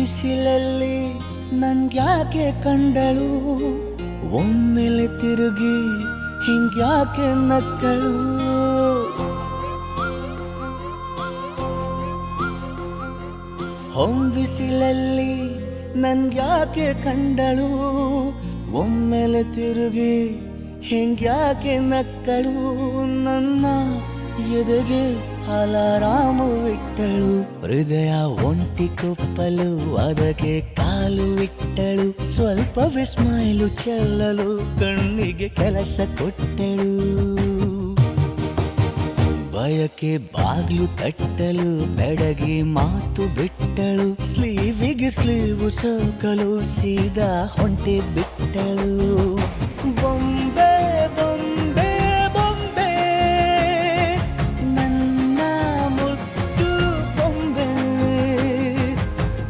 ಬಿಸಿಲಲ್ಲಿ ನನ್ಗ್ಯಾಕೆ ಕಂಡಳು, ಒಮ್ಮೆಲೆ ತಿರುಗಿ ಹಿಂಗ್ಯಾಕೆ ನಕ್ಕಳು. ಬಿಸಿಲಲ್ಲಿ ನನ್ಗ್ಯಾಕೆ ಕಂಡಳು, ಒಮ್ಮೆಲೆ ತಿರುಗಿ ಹಿಂಗ್ಯಾಕೆ ನಕ್ಕಳು. ನನ್ನ ಎದೆಗೆ ಅಲಾರಾಮು ಇಟ್ಟಳು, ಹೃದಯ ಒಂಟಿ ಕೊಪ್ಪಲು ಅದಕ್ಕೆ ಕಾಲು ಇಟ್ಟಳು. ಸ್ವಲ್ಪವೇ ಸ್ಮೈಲು ಚೆಲ್ಲಲು ಕಣ್ಣಿಗೆ ಕೆಲಸ ಕೊಟ್ಟಳು. ಬಯಕೆ ಬಾಗ್ಲು ತಟ್ಟಲು ಬೆಡಗಿ ಮಾತು ಬಿಟ್ಟಳು. ಸ್ಲೀವಿಗೆ ಸ್ಲೀವು ಸೋಕಲು ಸೀದಾ ಹೊಂಟೆ ಬಿಟ್ಟಳು. ಬೊಂಬೆ ಬೊಂಬೆ ಬೊಂಬೆ ನನ್ನ ಮುದ್ದು ಬೊಂಬೆ.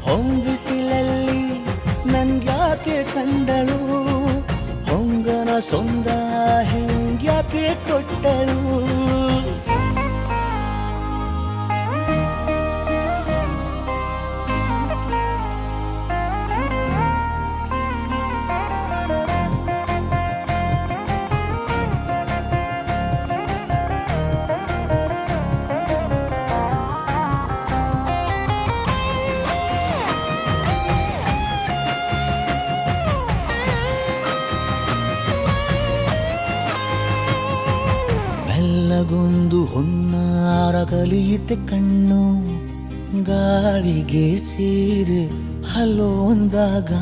ಹೊಂಬಿಸಿಲಲ್ಲಿ ನನ್ಗ್ಯಾಕೆ ಕಂಡಳು, ಹೊಂಗನ ಸೊಂದ ಹೆಂಗ್ಯಾಕೆ ಕೊಟ್ಟಳು. ಗೊಂದು ಹೊನ್ನಾರ ಕಲಿಯುತ್ತೆ ಕಣ್ಣು, ಗಾಳಿಗೆ ಸೀರೆ ಹಲೋ ಅಂದಾಗ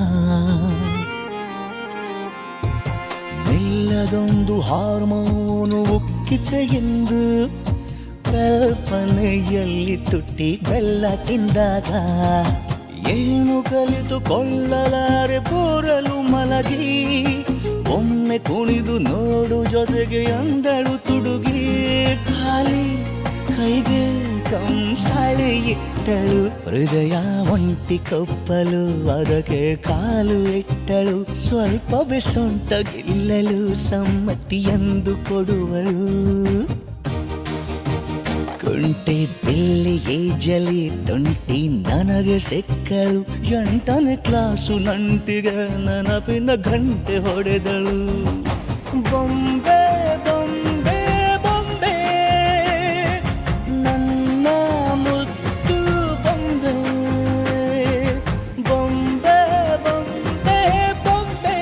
ಮೆಲ್ಲದೊಂದು ಹಾರ್ಮೋನು ಉಕ್ಕಿತೆ ಎಂದು ಕಲ್ಪನೆಯಲ್ಲಿ ತುಟ್ಟಿ ಬೆಲ್ಲ ತಿಂದಾಗ. ಏನು ಕಲಿತುಕೊಳ್ಳಲಾರೆ ಬೋರಲು ಮಲಗಿ, ಒಮ್ಮೆ ಕುಣಿದು ನೋಡು ಜೊತೆಗೆ ಅಂದಳು ತುಡುಗಿ. ಖಾಲಿ ಕೈಗೆ ಕಂಸಾಳೆ ಇಟ್ಟಳು, ಹೃದಯ ಒಂಟಿ ಕೊಪ್ಪಲು ಅದಕ್ಕೆ ಕಾಲು ಇಟ್ಟಳು. ಸ್ವಲ್ಪವೇ ಸೊಂಟ ಗೆಲ್ಲಲು ಸಮ್ಮತಿಯೆಂದು ಕೊಡುವಳು. ಕುಂಟೆ ಬಿಲ್ಲಿ ಏಜಲಿ ತುಂಟಿ ನನಗೆ ಸಿಕ್ಕಳು, 8ನೇ ಕ್ಲಾಸು ನಂಟಿಗೆ ನೆನಪಿನ ಗಂಟೆ ಹೊಡೆದಳು. ಬೊಂಬೆ ಬೊಂಬೆ ಬೊಂಬೆ ನನ್ನ ಮುದ್ದು ಬೊಂಬೆ. ಬೊಂಬೆ ಬೊಂಬೆ ಬೊಂಬೆ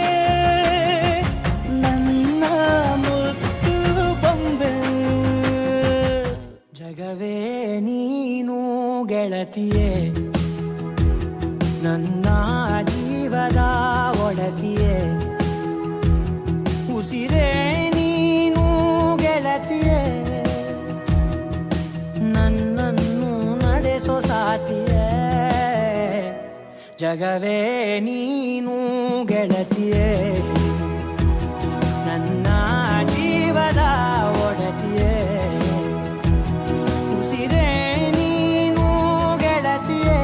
ನನ್ನ ಮುದ್ದು ಬೊಂಬೆ. ಜಗವೇ ನೀನು ಗೆಳತಿಯೇ, ನನ್ನ ಜೀವದ ಒಡತಿಯೇ. ಉಸಿರೇ ನೀನು ಗೆಳತಿಯೇ, ನನ್ನನ್ನು ನಡೆಸೋ ಸಾತಿಯೇ. ಜಗವೇ ನೀನು ಗೆಳತಿಯೇ, ನನ್ನ ಜೀವದ ಒಡತಿಯೇ. ಉಸಿರೇ ನೀನು ಗೆಳತಿಯೇ,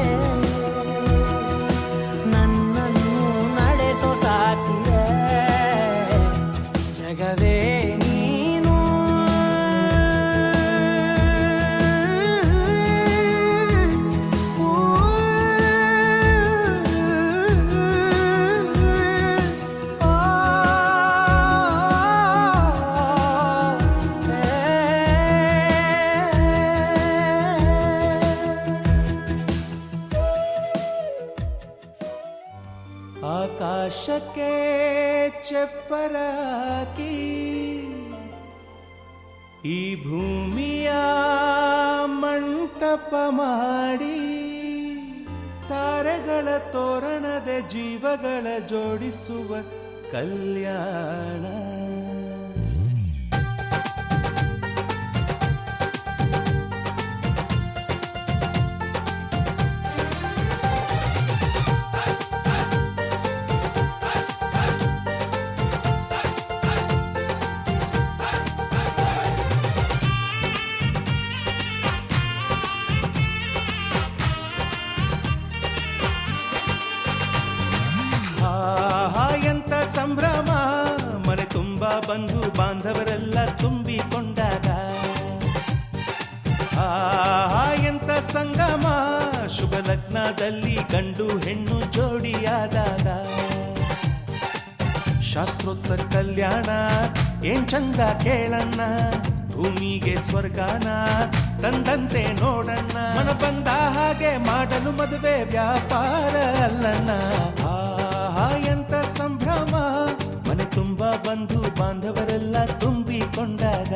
ನನ್ನನ್ನು ನಡೆಸೋ ಸಾತಿಯೇ. ಜಗವೇ ನೀನು. ಆಕಾಶಕ್ಕೆ ಚಪ್ಪರಾಕಿ ಈ ಭೂಮಿಯ ಮಂಟಪ ಮಾಡಿ, ತಾರೆಗಳ ತೋರಣದ ಜೀವಗಳ ಜೋಡಿಸುವ ಕಲ್ಯಾಣ. ಸಂಭ್ರಮ ಮನೆ ತುಂಬ ಬಂಧು ಬಾಂಧವರೆಲ್ಲ ತುಂಬಿಕೊಂಡಾಗ. ಎಂತ ಸಂಗಮ ಶುಭ ಲಗ್ನದಲ್ಲಿ ಗಂಡು ಹೆಣ್ಣು ಜೋಡಿಯಾದಾಗ ಶಾಸ್ತ್ರೋತ್ತರ ಕಲ್ಯಾಣ ಏನ್ ಚಂದ ಕೇಳಣ್ಣ, ಭೂಮಿಗೆ ಸ್ವರ್ಗಾನ ತಂದಂತೆ ನೋಡಣ್ಣ, ಮನ ಬಂದ ಹಾಗೆ ಮಾಡಲು ಮದುವೆ ವ್ಯಾಪಾರ ಅಲ್ಲಣ್ಣ. ಆಹಾ ಎಂತ ಸಂಭ್ರಮ, ಮನೆ ತುಂಬ ಬಂಧು ಬಾಂಧವರೆಲ್ಲ ತುಂಬಿಕೊಂಡಾಗ.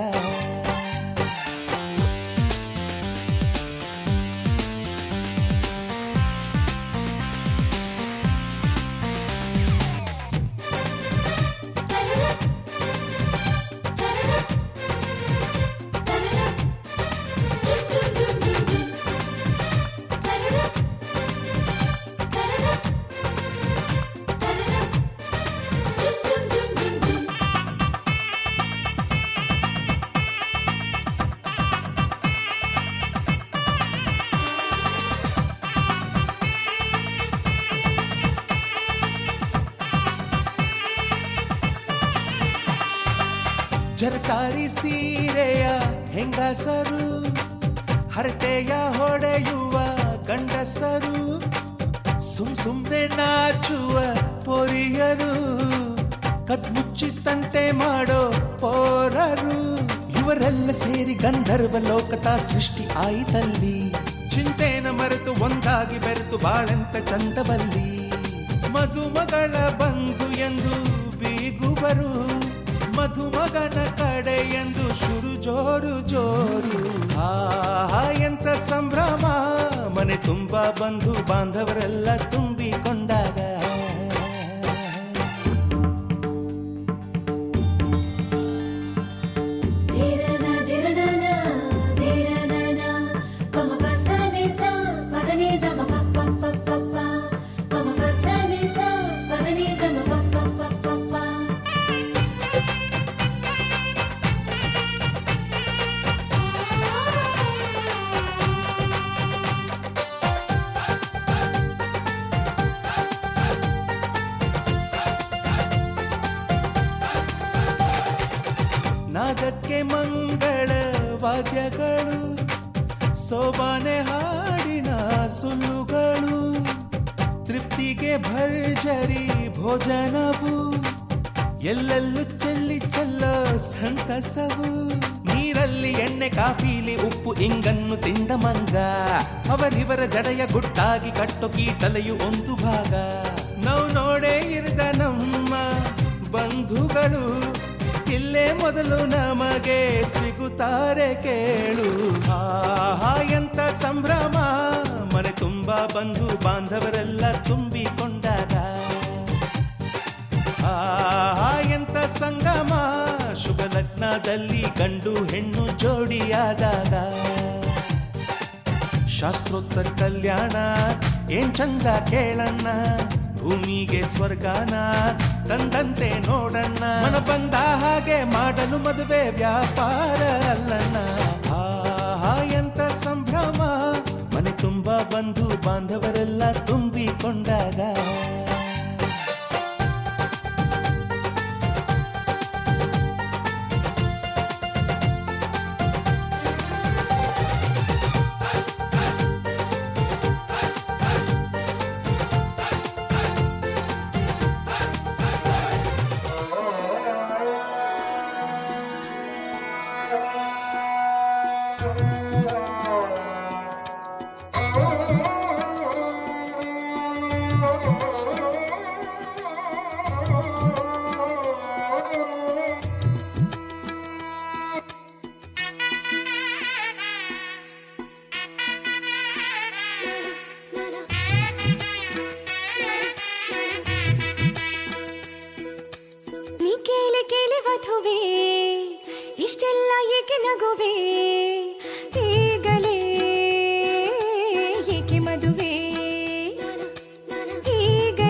ಜರಕಾರಿ ಸೀರೆಯ ಹೆಂಗಸರು, ಹರಟೆಯ ಹೊಡೆಯುವ ಗಂಡಸರು, ಸುಮ್ನೆ ನಾಚುವ ಪೊರಿಯರು, ಕದ್ಮುಚ್ಚಿ ತಂಟೆ ಮಾಡೋ ಪೋರರು, ಇವರೆಲ್ಲ ಸೇರಿ ಗಂಧರ್ವ ಲೋಕದ ಸೃಷ್ಟಿ ಆಯಿತಲ್ಲಿ. ಚಿಂತೆನ ಮರೆತು ಒಂದಾಗಿ ಬೆರೆತು ಬಾಳೆಂತ ಚಂದವಲ್ಲಿ. ಮದುಮಗಳ ಬಂಧು ಎಂದು ಬೀಗುವರು, ಮಧುಮಗನ ಕಡೆ ಎಂದು ಶುರು ಜೋರು ಜೋರು. ಆಹಾ ಎಂತ ಸಂಭ್ರಮ, ಮನೆ ತುಂಬ ಬಂಧು ಬಾಂಧವರೆಲ್ಲ ತುಂಬಿಕೊಂಡಾಗ. ನಾದಕ್ಕೆ ಮಂಗಳ ವಾದ್ಯಗಳು, ಸೋಬಾನೆ ಹಾಡಿನ ಸುಳ್ಳುಗಳು, ತೃಪ್ತಿಗೆ ಭರ್ಜರಿ ಭೋಜನವು, ಎಲ್ಲೆಲ್ಲೂ ಚೆಲ್ಲಿ ಚೆಲ್ಲ ಸಂತಸವು. ನೀರಲ್ಲಿ ಎಣ್ಣೆ ಕಾಫಿಲಿ ಉಪ್ಪು ಇಂಗನ್ನು ತಿಂದ ಮಂಗ, ಅವರಿವರ ಜಡೆಯ ಗುಟ್ಟಾಗಿ ಕಟ್ಟು ಕೀಟಲೆಯು ಒಂದು ಭಾಗ. ನಾವು ನೋಡೇ ಇರದ ನಮ್ಮ ಬಂಧುಗಳು ಇಲ್ಲೇ ಮೊದಲು ನಮಗೆ ಸಿಗುತ್ತಾರೆ ಕೇಳು. ಆಹಾ ಎಂತ ಸಂಭ್ರಮ, ಮನೆ ತುಂಬ ಬಂಧು ಬಾಂಧವರೆಲ್ಲ ತುಂಬಿಕೊಂಡಾಗ. ಆಹಾ ಎಂತ ಸಂಗಮ, ಶುಭ ಲಗ್ನದಲ್ಲಿ ಗಂಡು ಹೆಣ್ಣು ಜೋಡಿಯಾದಾಗ. ಶಾಸ್ತ್ರೋತ್ತರ ಕಲ್ಯಾಣ ಏನ್ ಚಂದ ಕೇಳಣ್ಣ, ಭೂಮಿಗೆ ಸ್ವರ್ಗಾನ ತಂದಂತೆ ನೋಡಣ್ಣ, ಮನ ಬಂದ ಹಾಗೆ ಮಾಡಲು ಮದುವೆ ವ್ಯಾಪಾರ ಅಲ್ಲಣ್ಣ. ಆಹಾ ಎಂತ ಸಂಭ್ರಮ, ಮನೆ ತುಂಬ ಬಂಧು ಬಾಂಧವರೆಲ್ಲ ತುಂಬಿಕೊಂಡಾಗ. ಇಷ್ಟೆಲ್ಲ ಏಕೆ ನಗುವೆ, ಈಗಲೇ ಏಕೆ ಮದುವೆ, ಈಗ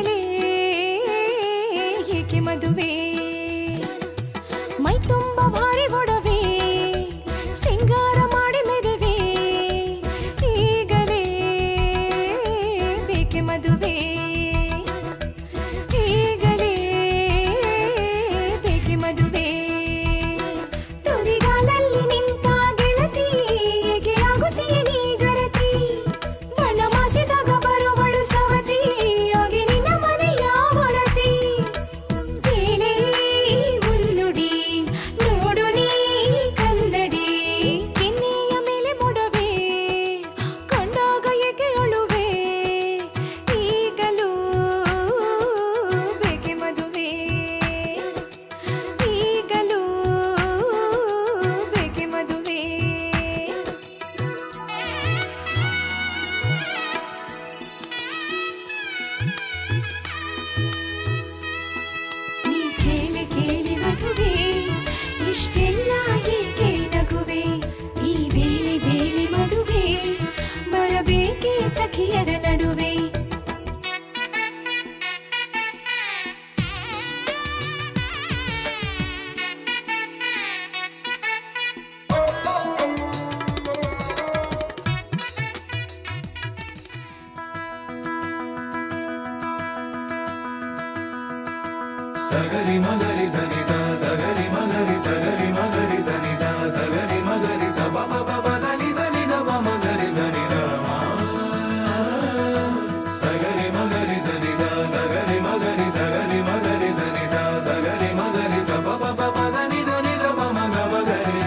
ಇಷ್ಟೆಲ್ಲ ಏಕೆ ನಗುವೆ ಈ ಬೇಲಿ ಬೇಲಿ ಮದುವೆ ಬರಬೇಕೆ ಸಖಿಯರ ನಡುವೆ ಸಗರಿ ಮಗರಿ ಸನಿ ಸ ಸಗರಿ ಮಗರಿ ಸಗರಿ ಮಗರಿ ಸನಿ ಸ ಸಗರಿ ಮಗರಿ ಸ ಪ ಪ ಪ ಪ ದ ನಿ ಸ ನಿ ದ ಪ ಮಗರಿ ಸ ನಿ ದ ಮ ಸಗರಿ ಮಗರಿ ಸನಿ ಸ ಸಗರಿ ಮಗರಿ ಸಗರಿ ಮಗರಿ ಸನಿ ಸ ಸಗರಿ ಮಗರಿ ಸ ಪ ಪ ಪ ಪ ದ ನಿ ದ ಪ ಮ ಗ ಮಗರಿ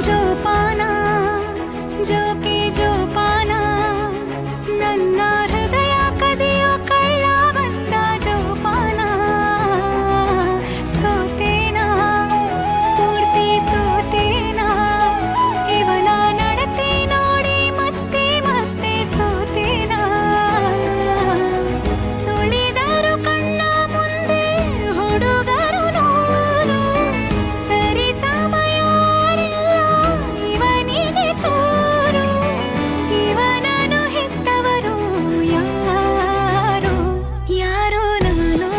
ಜೋಪಾನ ಜೋಕೆ ಜೋಪಾನ ನನ್ನ ಹೃದಯ ಕದಿಯೋ ಕಳ್ಳ ಬಂದ ಜೋಪಾನ ಸೋತೇನಾ ಪೂರ್ತಿ ಸೋತೇನಾ ಇವನ ನಡತೆ ನೋಡಿ ಮತ್ತೆ ಮತ್ತೆ ಸೋತೇನಾ ಸುಳಿದರು ಕಣ್ಣ ಮುಂದೆ ಹುಡುಗರು ನೋಡು ಸರಿ ಸಮಯ ಇವನಿಗೆ ಚೂರು ಇವನನ್ನು ಹೆತ್ತವರು ಯಾರು ಯಾರೋ ನಾನು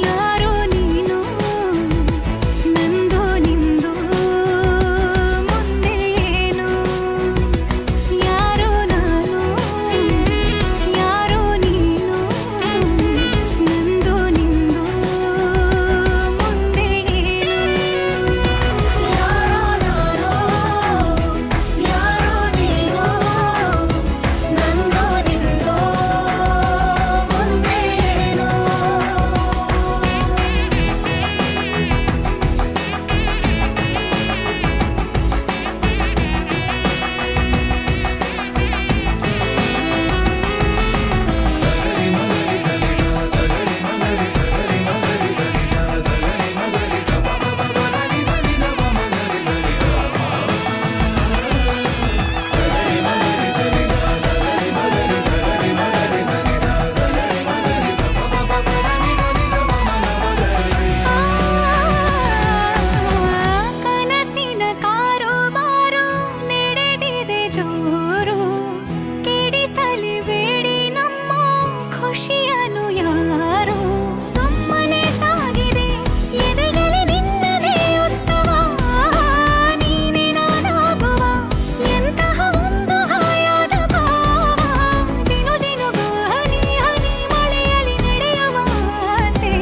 ಯಾರೋ ನೀನು ನಂದು ನಿಂದು ಮುಂದೆ ಏನು ಯಾರೋ ನಾನು ಯಾರೋ ನೀನು ನಂದು ನಿಂದು ಮುಂದೆ ಏನು ಯಾರೋ ನಾನು ಯಾರೋ ನೀನು ನಂದು ನಿಂದು ಮುಂದೆ ಏನು ಸಗರಿ ಮಗರಿ ಸನಿ ಸ ಸಗರಿ ಮಗರಿ ಸಗರಿ ಮಗರಿ ಸನಿ ಸ ಸಗರಿ ಮಗರಿ ಸ ಪ ಪ ಪ ಪ ದ ನಿ ಸ ನಿ ದ ಪ ಮಗರಿ ಸ ನಿ ದ ಮ ಸಗರಿ ಮಗರಿ ಸನಿ ಸ ಸಗರಿ ಮಗರಿ ಸಗರಿ ಮಗರಿ ಸನಿ ಸ ಸಗರಿ ಮಗರಿ ಸ ಪ ಪ ಪ ಪ ದ ನಿ ದ ಪ ಮ ಗ ಮಗರಿ ಕನಸಿನ ಕಾರುಬಾರು ನಡೆದಿದೆ ಜೋರು ಕೆಡಿಸಲಿ ಬೇಡಿ ನಮ್ಮ ಖುಷಿಯನು ಯಾರು ಸುಮ್ಮನೆ ಸಾಗಿದೆ ಎದೆಗಲಿ ನಿನ್ನದೇ ಉತ್ಸವ ನೀನೆ ನಾನಾಗುವ ಎಂತಹ ಒಂದು ಹಾಯಾದ ಭಾವ ಜಿನು ಜಿನುಗು ಹನಿ ಹನಿ ಮಳೆಯಲ್ಲಿ ನಡೆಯುವ ಆಸೆ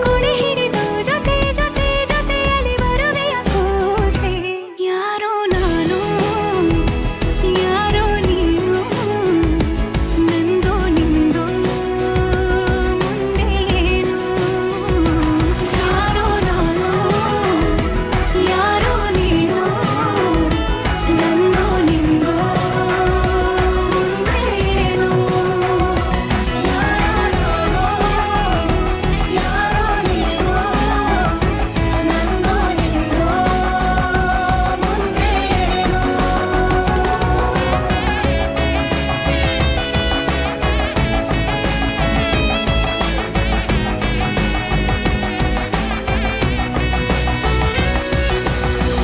ಕೊಡೆ ಹಿಡಿದು ಜೊತೆ ಜೊತೆ ಜೊತೆಯಲ್ಲಿ ಬರುವೆಯ ಕೂಸೆ ಯಾರೋ ನಾನು ಯಾರೋ ನೀನು ನಂದು ನಿಂದು ಮುಂದೆ ಏನು ಯಾರೋ ನಾನು ಯಾರೋ ನೀನು ನಂದು ನಿಂದು ಮುಂದೆ ಏನು ಯಾರೋ ನಾನು ಯಾರೋ ನೀನು ನಂದು ನಿಂದು ಮುಂದೆ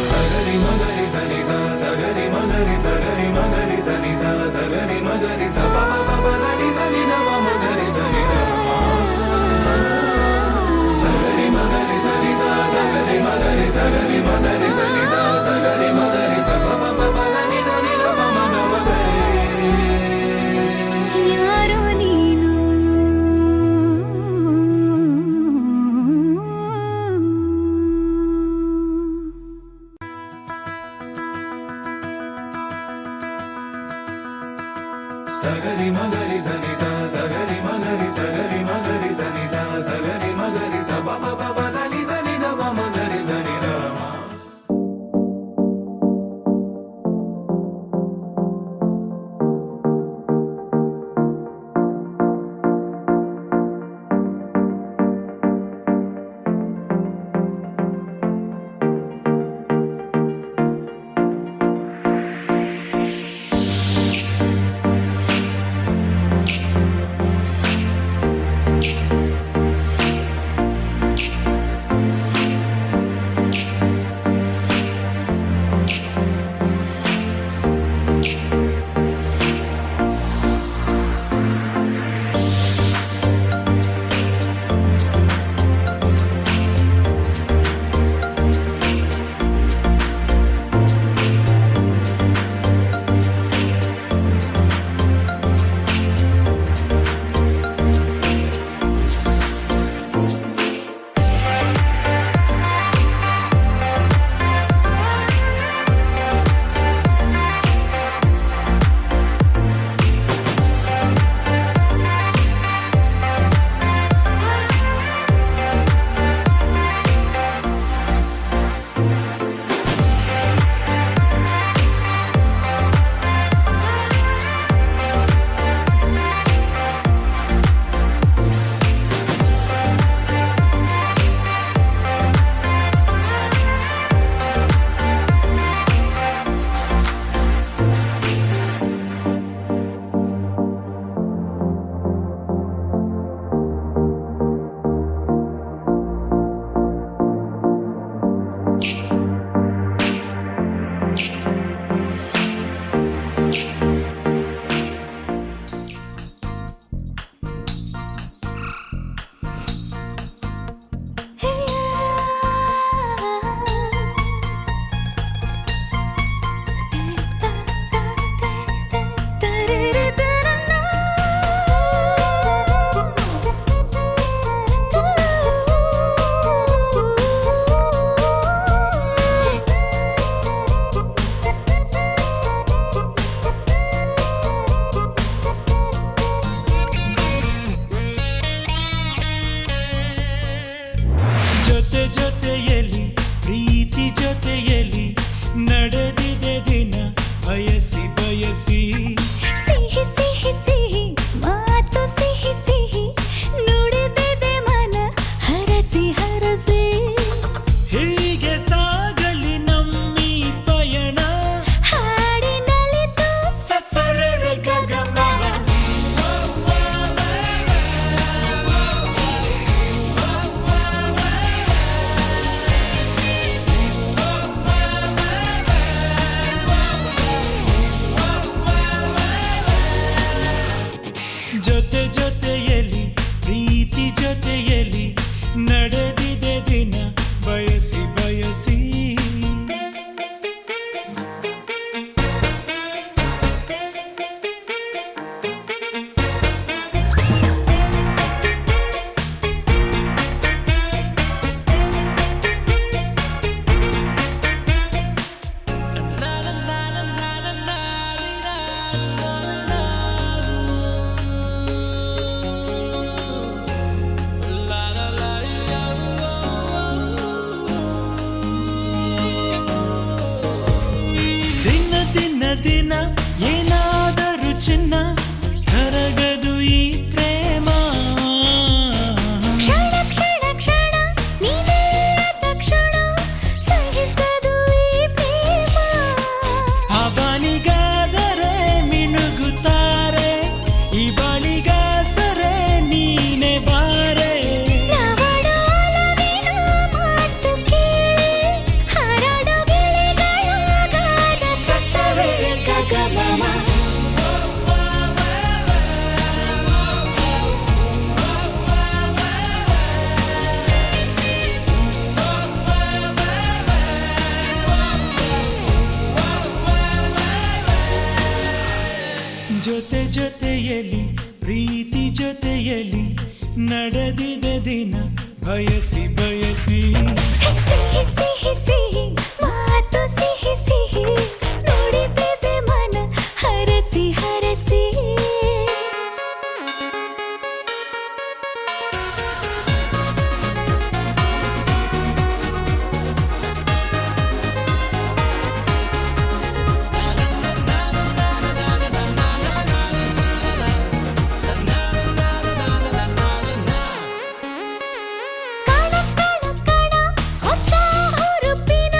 ಸಗರಿ ಮಗರಿ ಸನಿ ಸ ಸಗರಿ ಮಗರಿ ಸಗರಿ ಮಗರಿ ಸನಿ ಸ ಸಗರಿ ಮಗರಿ ಸ ಪ ಪ ಪ ಪ ದ ನಿ ಸ ನಿ ದ ಪ ಮಗರಿ ಸ ನಿ ದ ಮ ಸಗರಿ ಮಗರಿ ಸನಿ ಸ ಸಗರಿ ಮಗರಿ ಸಗರಿ ಮಗರಿ ಸನಿ ಸ ಸಗರಿ ಮಗರಿ ಸ ಪ ಪ ಪ ಪ ದ ನಿ ದ ಪ ಮ ಗ ಮಗರಿ ಯಾರೋ ನೀನು ಸಗರಿ ಮಗರಿ ಸನಿ ಸ ಸಗರಿ ಮಗರಿ ಸಗರಿ ಮಗರಿ ಸನಿ ಸ ಸಗರಿ ಮಗರಿ ಸ ಪ ಪ ಪ ಪ ದ ನಿ ಸ ನಿ ದ ಪ ಮಗರಿ ಸ ನಿ ದ ಮ ಪ್ರೀತಿ ಜೊತೆಯಲ್ಲಿ ನಡೆದಿದೆ ದಿನ ಬಯಸಿ ಬಯಸಿ ಸಿಹಿ ಸಿಹಿ ಸಿಹಿ ಮಾತು ಸಿಹಿ ಸಿಹಿ ನುಡಿದಿದೆ ಮನ ಹರಸಿ ಹರಸಿ ಹೀಗೆ ಸಾಗಲಿ ನಮ್ಮಿ ಪಯಣ ಹಾಡಿನಲಿತು ಸಸರರೆ ಗಗಮನ ಜೊತೆ ಜೊತೆಯಲ್ಲಿ ಪ್ರೀತಿ ಜೊತೆಯಲ್ಲಿ ನಡೆದಿದೆ ದಿನ ಬಯಸಿ ಬಯಸಿ ದಿನ ದಿನ ದಿನ ಏನಾದರೂ ಚಿನ್ನ ಕರಗದು ಈ ಪ್ರೇಮ ಕ್ಷಣ ಕ್ಷಣ ಕ್ಷಣ ನೀನೆಲ್ಲ ತಕ್ಷಣ ಸಹಿಸದು ಈ ಪ್ರೇಮ ಆ ಬಾಲಿಗಾದರೆ ಮಿನುಗುತ್ತಾರೆ ಈ ಬಾಲಿಗಾಸರೆ ನೀನೆ ಬಾರೆ ನವಡೋಲವಿನ ಮಾತು ಕೇಳಿ ಹರಡು ಗಿಳಿಗಳಾಗಾದ ಸಸರರೆ ಗಗಮಮ ಜೊತೆ ಜೊತೆಯಲ್ಲಿ ಪ್ರೀತಿ ಜೊತೆಯಲ್ಲಿ ನಡೆದಿದೆ ದಿನ ಬಯಸಿ ಬಯಸಿ ಸಿಹಿ ಸಿಹಿ ಸಿಹಿ ಮಾತು ಸಿಹಿ ಸಿಹಿ ನುಡಿದಿದೆ ಮನ ಹರಸಿ ಹರಸಿ ಕಣ ಕಣ ಕಣ ಹೊಸ ಹುರುಪಿನ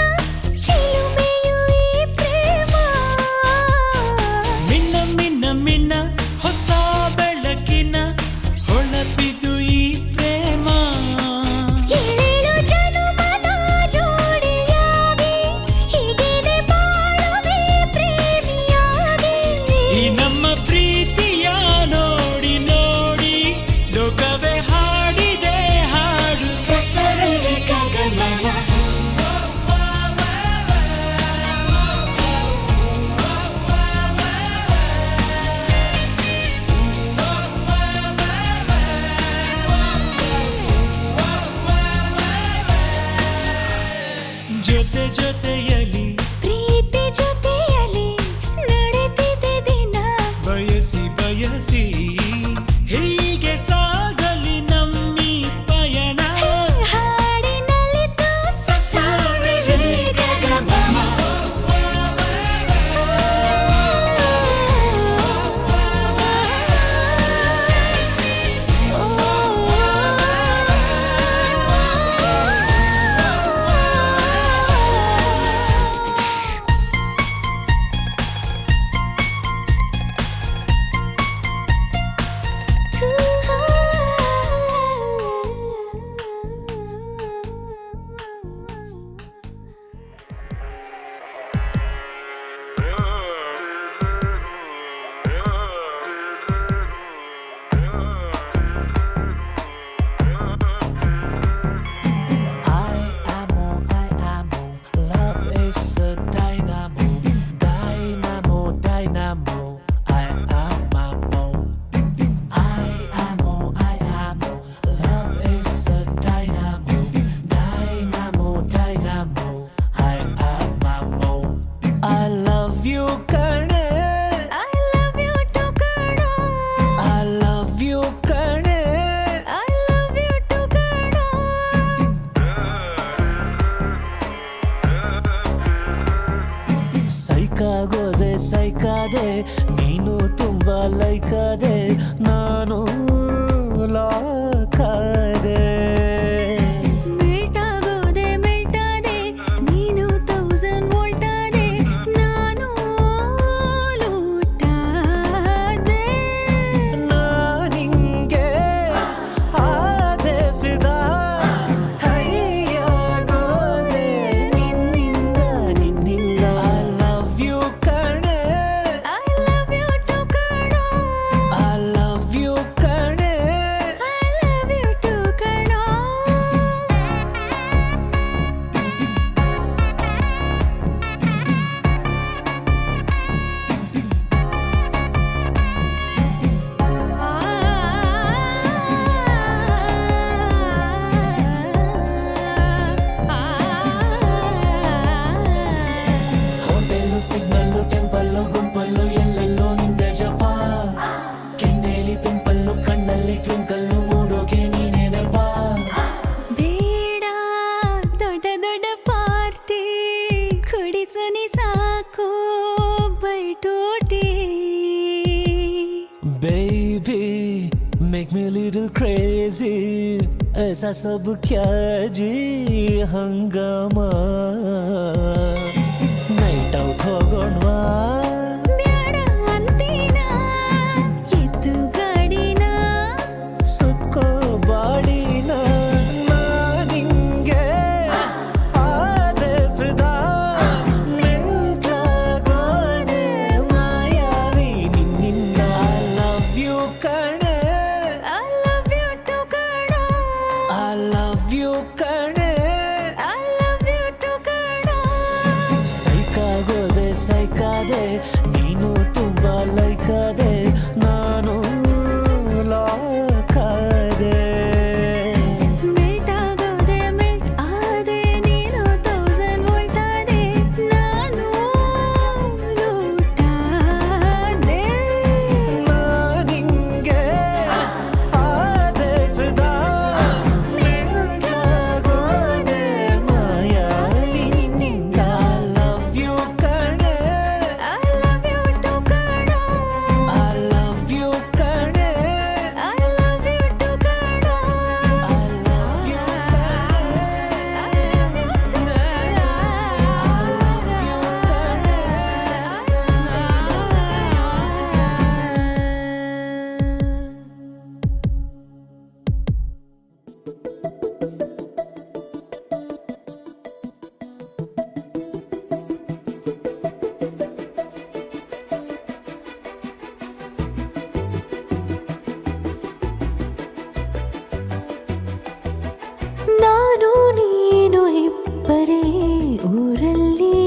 ಚಿಲುಮೆಯು ಈ ಪ್ರೇಮ ಮಿನ್ನ ಮಿನ್ನ ಮಿನ್ನ ಹೊಸ ಬೆಳಕಿನ ಹೊಳಪಿದು ಈ ಪ್ರೇಮ ಏಳೇಳು ಜನುಮದ ಜೋಡಿಯಾಗಿ ಹೀಗೇನೆ ಬಾಳುವೆ ಪ್ರೇಮಿಯಾಗಿ ಈ ನಮ್ಮ ಪ್ರೀತಿಯ ನೋಡಿ ನೋಡಿ ಲೋಕವೇ ಹಾಡಿದೆ ಹಾಡು ಸಸರರೆ ಗಗಮನ ಜೊತೆ ಜೊತೆಯಲ್ಲಿ ಪ್ರೀತಿ ಜೊತೆಯಲ್ಲಿ ನಡೆದಿದೆ ದಿನ ಬಯಸಿ ಬಯಸಿ ಹೀಗೆ ಸಾಗಲಿ ನಮ್ಮಿ ಪಯಣ ಹಾಡಿನಲಿತು ಸಸರರೆ ಗಗಮಮ ಸೈಕಾಗೋದೆ ಸೈಕಾದೆ ನೀನು ತುಂಬಾ ಲೈಕಾದೆ ನಾನು ಲಾಕಾದೆ ಮೆಲ್ಟಾಗೋದೆ ಮೆಲ್ಟಾದೆ ನೀನು 1000 ವೋಲ್ಟ್ ಆದೆ ನಾನು ಲೂಟಾದೆ ನಾನಿಂಗೆ ಆದೆ ಫಿದಾ ಹೈಯಾಗೋದೆ ನಿನ್ನಿಂದ ನಿನ್ನಿಂದ I love you ಕಣೆ I love you too ಕಣೋ I love you ಕಣೆ I love you too ಕಣೋ ಹೋಟೆಲ್ಲು ಸಿಗ್ನಲ್ಲು ಟೆಂಪಲ್ಲು ಗುಂಪಲ್ಲು ಎಲ್ಲೆಲ್ಲೋ ನಿಂದೆ ಜಪ ಕೆನ್ನೆಲಿ ಪಿಂಪಲ್ಲು ಕಣ್ಣಲ್ಲಿ ಟ್ವಿಂಕಲ್ಲು ಮೂಡೋಕೆ ನೀನೇ ನೆಪ ಬೇಡ ದೊಡ್ಡ ದೊಡ್ಡ ಪಾರ್ಟಿ ಕುಡಿಸನಿ ಸಾಕು ಬೈಟೋಟಿ baby make me little crazy ऐसा सब क्या जी हंगामा ನೈಟ್ ಔಟ್ ಹೋಗೋಣವಾ ಬ್ಯಾಡ ಅಂತೀನ ಎತ್ತು ಗಾಡಿನ ಸುತ್ಕೋ ಬಾಡಿನ ನಾನಿಂಗೆ ಆದೆ ಫಿದಾ ಮೆಂಟಾಗೋದೆ ಮಾಯಾವಿ ನಿನ್ನಿಂದ I love you ಕಣೆ I love you too ಕಣೋ I love you ಕಣೆ I love you too ಕಣೋ ಸೈಕಾಗೋದೆ ಸೈಕಾದೆ ನೀನು ತುಂಬಾ ಲೈಕಾದೆ ನಾನು ಲಾಕಾದೆ ಮೆಲ್ಟಾಗೋದೆ ಮೆಲ್ಟ್ ಆದೆ ನೀನು 1000 ವೋಲ್ಟ್ ಆದೆ ನಾನು ಲೂಟಾದೆ ನಾನಿಂಗೆ ಆದೆ ಫಿದಾ ಮೆಂಟಾಗೋದೆ ಮಾಯಾವಿ ನಿನ್ನಿಂದ I love you ಕಣೆ I love you too ಕಣೋ I love you ಕಣೆ I love you too ಕಣೋ I love you ನಾನು ನೀನು ಇಬ್ಬರೇ ಊರಲ್ಲಿ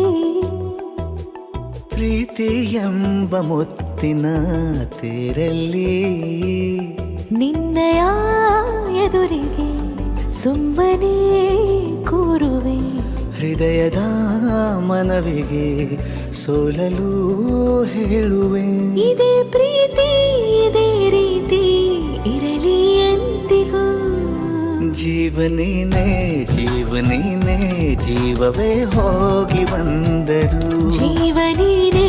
ಪ್ರೀತಿ ಎಂಬ ಮುತ್ತಿನ ತೇರಲ್ಲಿ ನಿನ್ನಯ ಎದುರಿಗೆ ಸುಮ್ಮನೆ ಕೂರುವೆ ಹೃದಯದ ಮನವಿಗೆ ಸೋಲಲು ಹೇಳುವೆ ಇದೇ ಪ್ರೀತಿ ಇದೇ ರೀತಿ ಇರಲಿ ಎಂದಿಗೂ ಜೀವನೇನೆ ಜೀವನೇನೆ ಜೀವವೇ ಹೋಗಿ ಬಂದರು ಜೀವನೀನೇ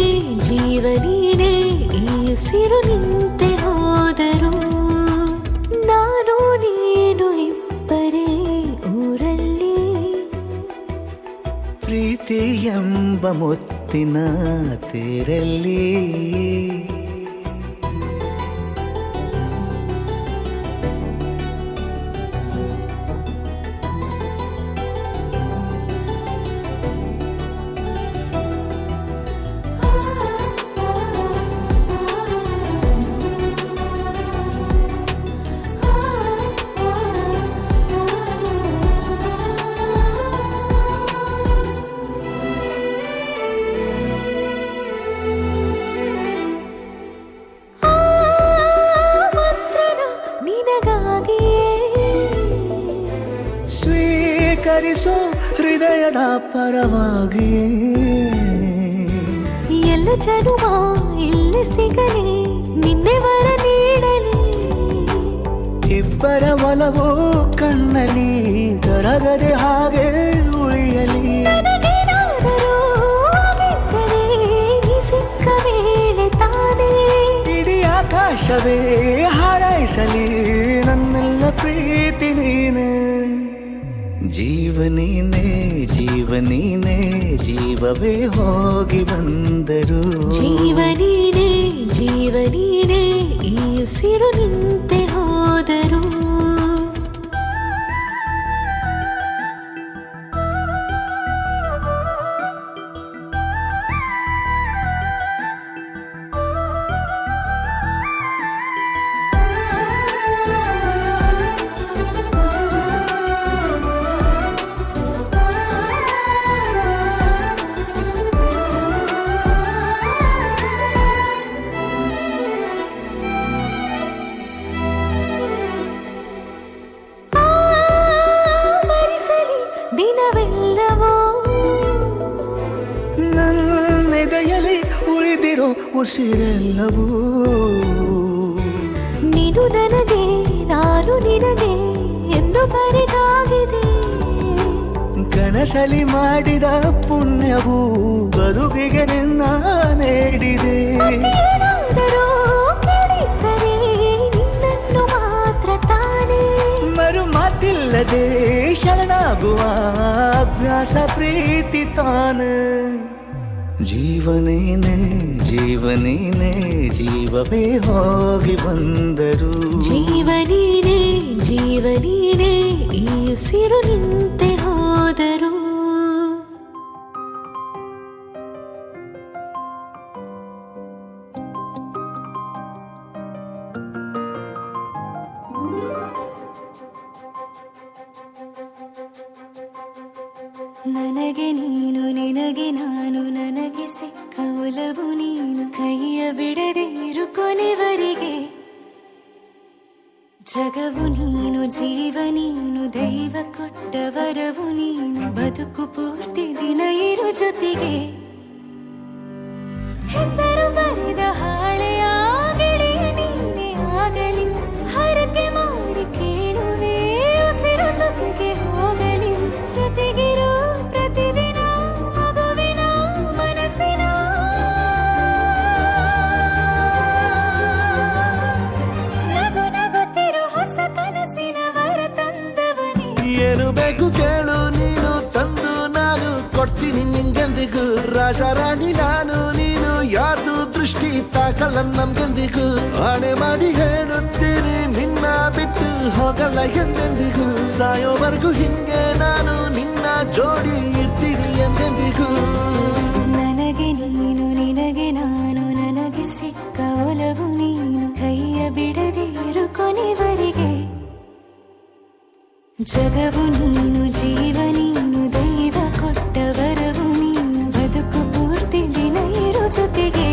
ಜೀವನೀನೇ ಈ ಉಸಿರು ನಿಂತೆ ಹೋದರು ನಾನು ನೀನು ಇಬ್ಬರೇ ಊರಲ್ಲಿ ಪ್ರೀತಿ ಎಂಬ ಮುತ್ತಿನ ತೇರಲ್ಲಿ ಸ್ವೀಕರಿಸೋ ಹೃದಯದ ಪರವಾಗಿ ಎಲ್ಲ ಜನುಮ ಇಲ್ಲಿ ಸಿಗಲಿ ನಿನ್ನೆ ವರ ನೀಡಲಿ ಇಬ್ಬರ ಒಲವು ಕಣ್ಣಲ್ಲಿ ಕರಗದೆ ಹಾಗೆ ಉಳಿಯಲಿ ನನಗೇನಾದರೂ ಆಗಿದ್ದರೆ ಆಕಾಶವೇ ಹಾರೈಸಲಿ ನನ್ನೆಲ್ಲ ಪ್ರೀತಿ ನೀನೆ. ಜೀವ ನೀನೆ ಜೀವ ನೀನೆ ಜೀವವೇ ಹೋಗಿ ಬಂದರು. ಜೀವ ನೀನೆ ಜೀವ ನೀನೆ ಈ ಉಸಿರು ನಿಂತೆ ಹೋದರು. ದಿನವೆಲ್ಲವೋ ನನ್ನೆದೆಯಲ್ಲಿ ಉಳಿದಿರೋ ಉಸಿರೆಲ್ಲವೂ ನೀನು ನನಗೆ ನಾನು ನಿನಗೆ ಎಂದು ಬರೆದಾಗಿದೆ. ಕನಸಲಿ ಮಾಡಿದ ಪುಣ್ಯವು ಬದುಕಿಗೆ ನಿನ್ನ ನೀಡಿದೆ. ಏನಾದರೂ ಕೇಳಿದ್ದರೆ ನಿನ್ನನ್ನು ಮಾತ್ರ ತಾನೇ. ಮರು ಮಾತಿಲ್ಲದೆ ಶರಣಾಗುವ ಅಭ್ಯಾಸ ಪ್ರೀತಿ ತಾನೆ. ಜೀವನೇನೆ ಜೀವನೇನೆ ಜೀವವೇ ಹೋಗಿ ಬಂದರು. ಜೀವ ನೀನೆ ಜೀವ ನೀನೆ ಈ ಉಸಿರು ನಿಂತೆ ಹೋದರು. ನನಗೆ ನೀನು ನಿನಗೆ ನಾನು ನನಗೆ ಸಿಕ್ಕ ಒಲವು ನೀನು ಕೈಯ ಬಿಡದೆ ಇರು ಕೊನೆವರೆಗೆ. ಜಗವು ನೀನು ಜೀವ ನೀನು ದೈವ ಕೊಟ್ಟ ವರವು ನೀನು ಬದುಕು ಪೂರ್ತಿ ದಿನ ಇರು ಜೊತೆಗೆ. ಹೆಸರು ಬರೆದ ಹಾಳೆಯ ಗೆಳೆಯ ನೀನೆ ಆಗಲಿ ಹರಕೆ ಮಾಡಿ ಕೇಳುವೆ ಉಸಿರು ಜೊತೆಗೆ ಹೋಗಲಿ. ಜೊತೆಗಿರೋ ಪ್ರತಿದಿನ ಮಗುವಿನ ಮನಸ್ಸಿನ ನಗು ನಗುತ್ತಿರೋ ಹೊಸ ಕನಸಿನ ವರ ತಂದವನೇ. ಏನು ಬೇಕು ಕೇಳು ನೀನು ತಂದು ನಾನು ಕೊಡ್ತೀನಿ ನಿಂಗೆಂದಿಗೂ. ರಾಜ ರಾಣಿ ನಾನು ನೀನು ಯಾರ್ದು ದೃಷ್ಟಿ ತಾಕಲ್ಲ ನಮ್ಗೆಂದಿಗೂ. ಆಣೆ ಮಾಡಿ ಹೇಳುತ್ತೀನಿ ನಿನ್ನ ಬಿಟ್ಟು ಹೋಗಲ್ಲ ಎಂದೆಂದಿಗೂ. ಸಾಯೋವರೆಗೂ ಹಿಂಗೆ ನಾನು ನಿನ್ನ ಜೋಡಿ ಇರ್ತೀನಿ ಎಂದೆಂದಿಗೂ. ನನಗೆ ನೀನು ನಿನಗೆ ನಾನು ನನಗೆ ಸಿಕ್ಕ ಒಲವು ನೀನು ಕೈಯ ಬಿಡದೆ ಇರು ಕೊನೆವರೆಗೆ. ಜಗವು ನೀನು ಜೀವ ನೀನು ದೈವ ಕೊಟ್ಟ ವರವು ನೀನು ಬದುಕು ಪೂರ್ತಿ ದಿನ ಇರು ಜೊತೆಗೆ.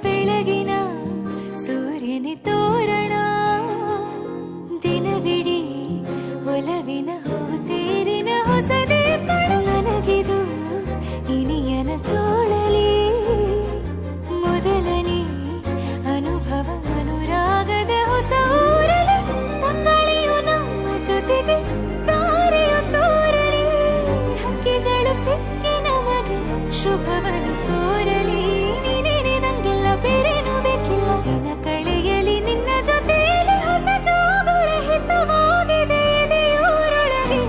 ಬೆಳಗಿನ ಸೂರ್ಯನೇ ತೋರಣ ದಿನವಿಡೀ ಒಲವಿನ ಹೋತೇರಿನ ಹೊಸದೇ ನನಗಿದು ಇನಿಯನ ತೋಳಲಿ ಮೊದಲನೇ ಅನುಭವ ಅನುರಾಗದ ಹೊಸ ಊರಲಿ. ತಂಗಳಿಯು ನಮ್ಮ ಜೊತೆಗೆ ತಾರೆಯು ತೋರಲಿ ಹಕ್ಕಿಗಳು ಸಿಕ್ಕಿ ನಮಗೆ ಶುಭವನ್ನು ಕೋರಲಿ. ನೀನೇನೆ ನಂಗೆಲ್ಲ ಬೇರೇನು ಬೇಕಿಲ್ಲ ದಿನ ಕಳೆಯಲಿ ನಿನ್ನ ಜೊತೆಯಲ್ಲಿ ಹೊಸ ಜೋಗುಳ ಹಿತವಾಗಿದೆ ಎದೆಯೂರೊಳಗೆ.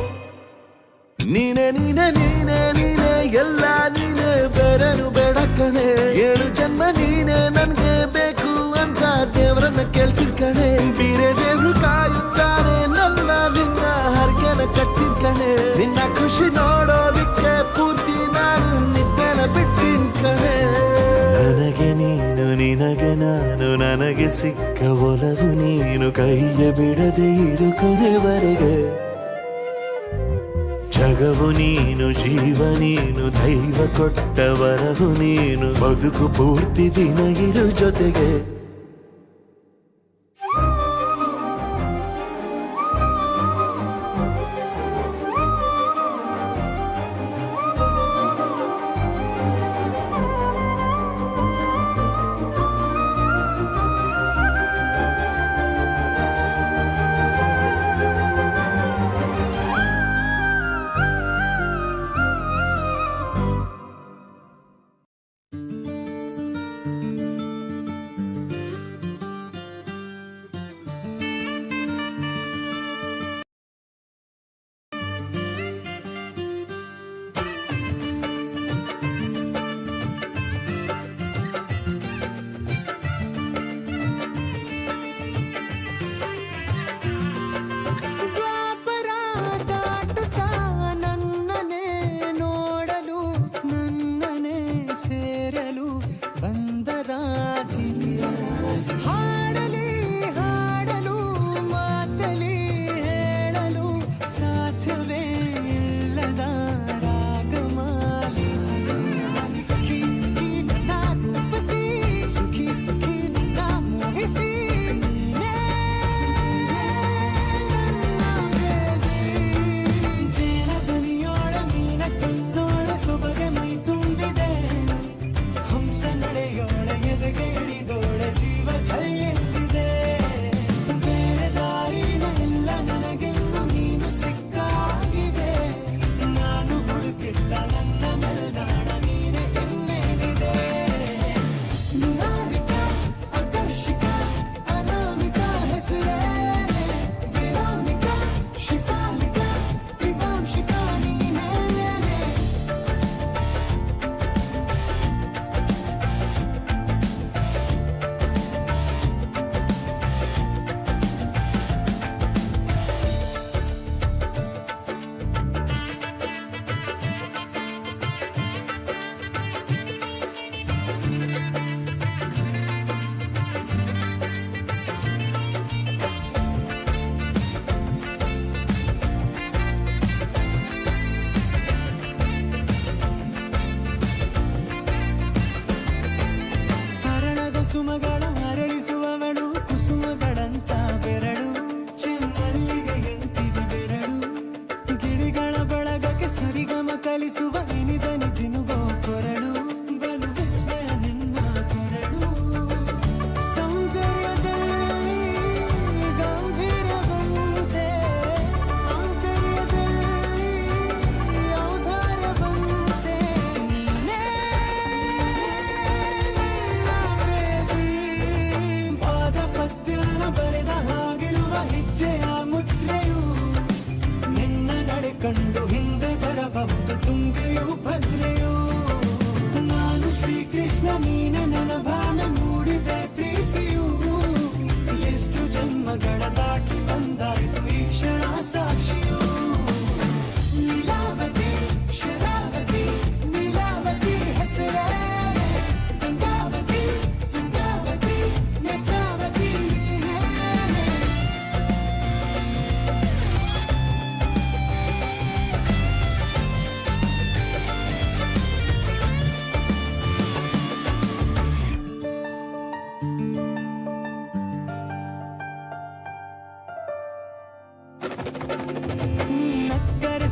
ನೀನೆ ನೀನೆ ನೀನೆ ನೀನೆ ಎಲ್ಲ ನೀನೆ ಬೇರೆನು ಬೇಡ ಕಣೆ. 7 ಜನ್ಮ ನೀನೆ ನನ್ಗೆ ಬೇಕು ಅಂತ ದೇವರನ್ನ ಕೇಳ್ತೀನಿ ಕಣೆ. ಬೇರೆ ದೇವ್ರು ಕಾಯುತ್ತಾರೆ ನನ್ನ ನಿನ್ನ ಹರಕೆನ ಕಟ್ತೀನಿ ಕಣೆ. ನಿನ್ನ ಖುಷಿ ನೋಡೋದಿಕ್ಕೆ ಪೂರ್ತಿ ನಾನು ನಿದ್ದೆನ ಬಿಟ್ಟಿನ್ ಕಣೆ. ನನಗೆ ನೀನು ನಿನಗೆ ನಾನು ನನಗೆ ಸಿಕ್ಕ ಒಲವು ನೀನು ಕೈಯ ಬಿಡದೆ ಇರು ಕೊನೆವರೆಗೆ. ಜಗವು ನೀನು ಜೀವ ನೀನು ದೈವ ಕೊಟ್ಟ ವರವು ನೀನು ಬದುಕು ಪೂರ್ತಿ ದಿನ ಇರು ಜೊತೆಗೆ.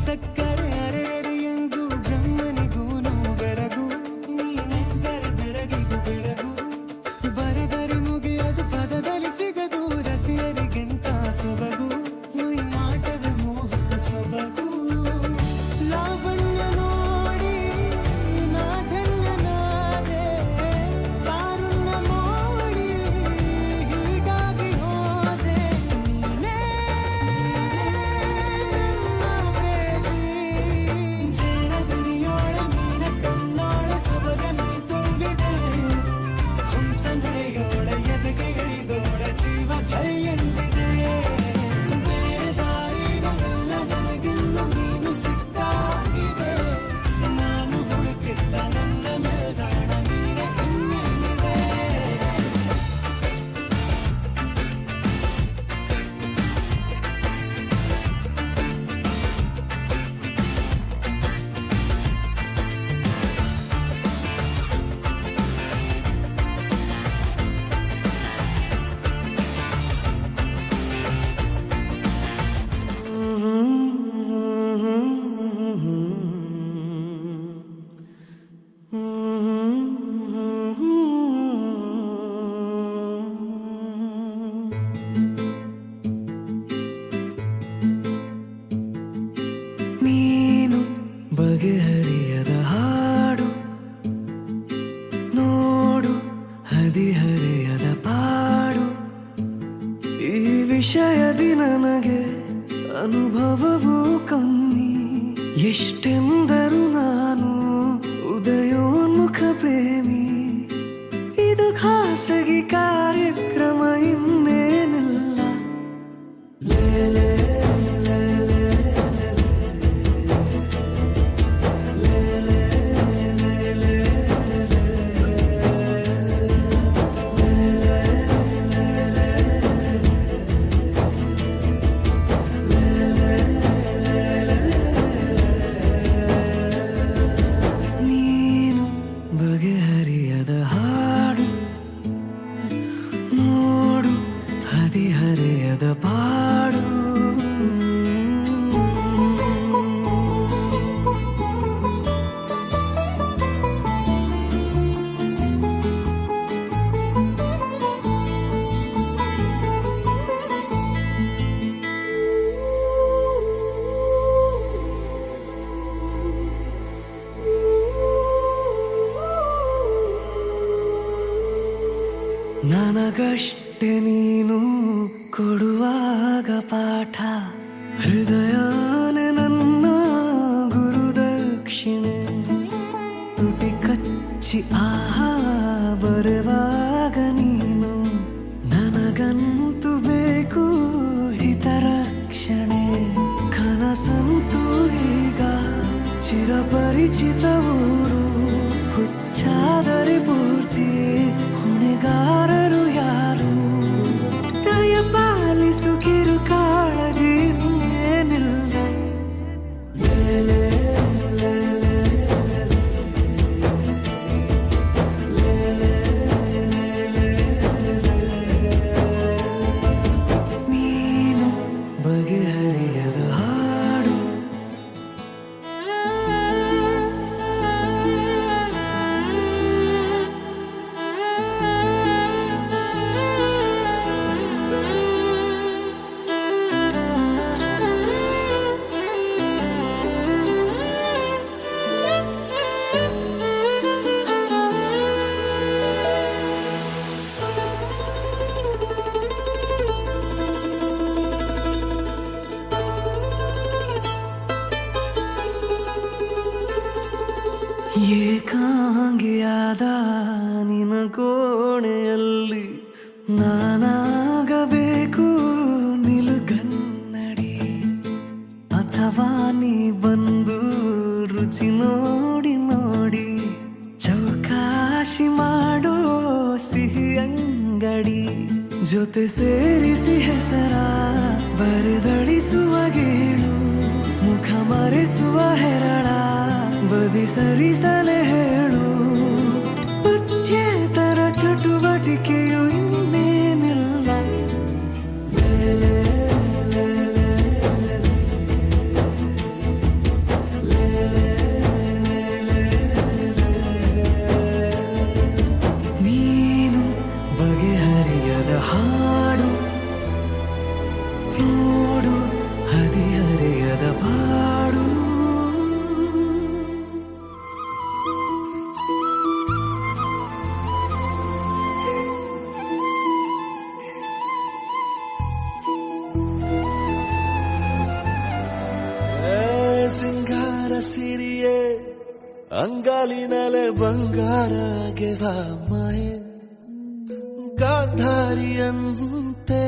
ಸಕ್ಕರೆ ಅರೆರೆ ಎಂದು ಬ್ರಹ್ಮನಿಗೂನು ಬೆರಗು ನೀನೆಂದರೆ ಬೆರಗಿಗೂ ಬೆರಗು ಬರೆದರೆ ಮುಗಿಯದು ಪದದಲ್ಲಿ ಸಿಗದು ರತಿಯರಿಗಿಂತ ಸೊಬಗು ಈ ಮಾಟವೇ ಮೋಹಕ ಸೊಬಗು ಲಾವಣ್ಯ ನೋಡಿ ನಾ ಧನ್ಯನಾದೆ ಕಾರುಣ್ಯ ಮೋಡಿ ಹೀಗಾಗಿ ಹೋದೆ ನೀನೇ ನನ್ನ ಪ್ರೇಸಿ ಜೇನ ದುನಿಯೋಳ ಮೀನ ಕಣ್ಣೋಳ ಸೊಬಗ ಮೈ ತುಂಬಿದೆ ಹಂಸ ನಡೆಯೋಳ ಎದೆಗೆ ಇಳಿದೋಳ ಜೀವ ಛೈ ಎಂದಿದೆ ಬೇರೆ ದಾರಿಗಳೆಲ್ಲ ನನಗಿನ್ನು ನೀನು ಸಿಕ್ಕಾಗಿದೆ ನಾನು ಹುಡುಕಿದ್ದ ನನ್ನ ನಿಲ್ದಾಣ ನೀನೆ ಇನ್ನೇನಿದೆ ನೀನು ಬಗೆಹರಿಯದ ಹಾಡು ನೋಡು ಹದಿಹರೆಯದ ಪಾಡು ಈ ವಿಷಯದಿ ನನಗೆ ಅನುಭವವೂ ಕಮ್ಮಿ ಎಷ್ಟೆಂದರು ನಾನು ಉದಯೋನ್ಮುಖ ಪ್ರೇಮಿ ಇದು ಖಾಸಗಿ ಕಾರ್ಯಕ್ರಮ ಇನ್ನೇನಿಲ್ಲ ಲೇಲೆ ನೀನು ಬಗೆಹರಿಯದ ಹಾಡು ನೋಡು ಹದಿಹರೆಯದ ಪಾಡು ನನಗಷ್ಟೆ ನೀನು ಕೊಡುವಾಗ ಪಾಠ ಹೃದಯನೇ ನನ್ನ ಗುರುದಕ್ಷಿಣೆ ತುಟಿ ಕಚ್ಚಿ ಆಹಾ ಬರುವಾಗ ನೀನು ನನಗಂತೂ ಬೇಕು ಹಿತರಕ್ಷಣೆ ಕನಸಂತೂ ಈಗ ಚಿರಪರಿಚಿತ ಊರು ಹುಚ್ಚಾದರೆ ಪೂರ್ತಿ ಹೊಣೆಗಾರರು ಯಾರು ದಯ ಪಾಲಿಸು ಕಿರು ಕಾಳಜಿ ಏನಿಲ್ಲ ನೀನು ಬಗೆಹರಿಯದ ಹಾಡು ಏಕಾಂಗಿಯಾದ ನಿನ ಕೋಣೆಯಲ್ಲಿ ನಾನಾಗಬೇಕು ನಿಲುಗನ್ನಡಿ ಅಥವಾ ನೀ ಬಂದು ರುಚಿ ನೋಡಿ ನೋಡಿ ಚೌಕಾಶಿ ಮಾಡೋ ಸಿಹಿ ಅಂಗಡಿ ಜೊತೆ ಸೇರಿಸಿ ಹೆಸರ ಬರೆದಳಿಸುವ ಗೇಳು ಮುಖ ಮರೆಸುವ ಹೆರಳ ಬದಿ ಸರಿಸಲೆ ಹೇಳು ಪಠ್ಯೇತರ ಚಟುವಟಿಕೆಯು ಇನ್ನೇನಿಲ್ಲ ಸಿಂಗಾರ ಸಿರಿಯೇ ಅಂಗಾಲಿನಲೆ ಬಂಗಾರ ಗೆವ ಮಾಯೆ ಗಾಂಧಾರಿಯಂತೆ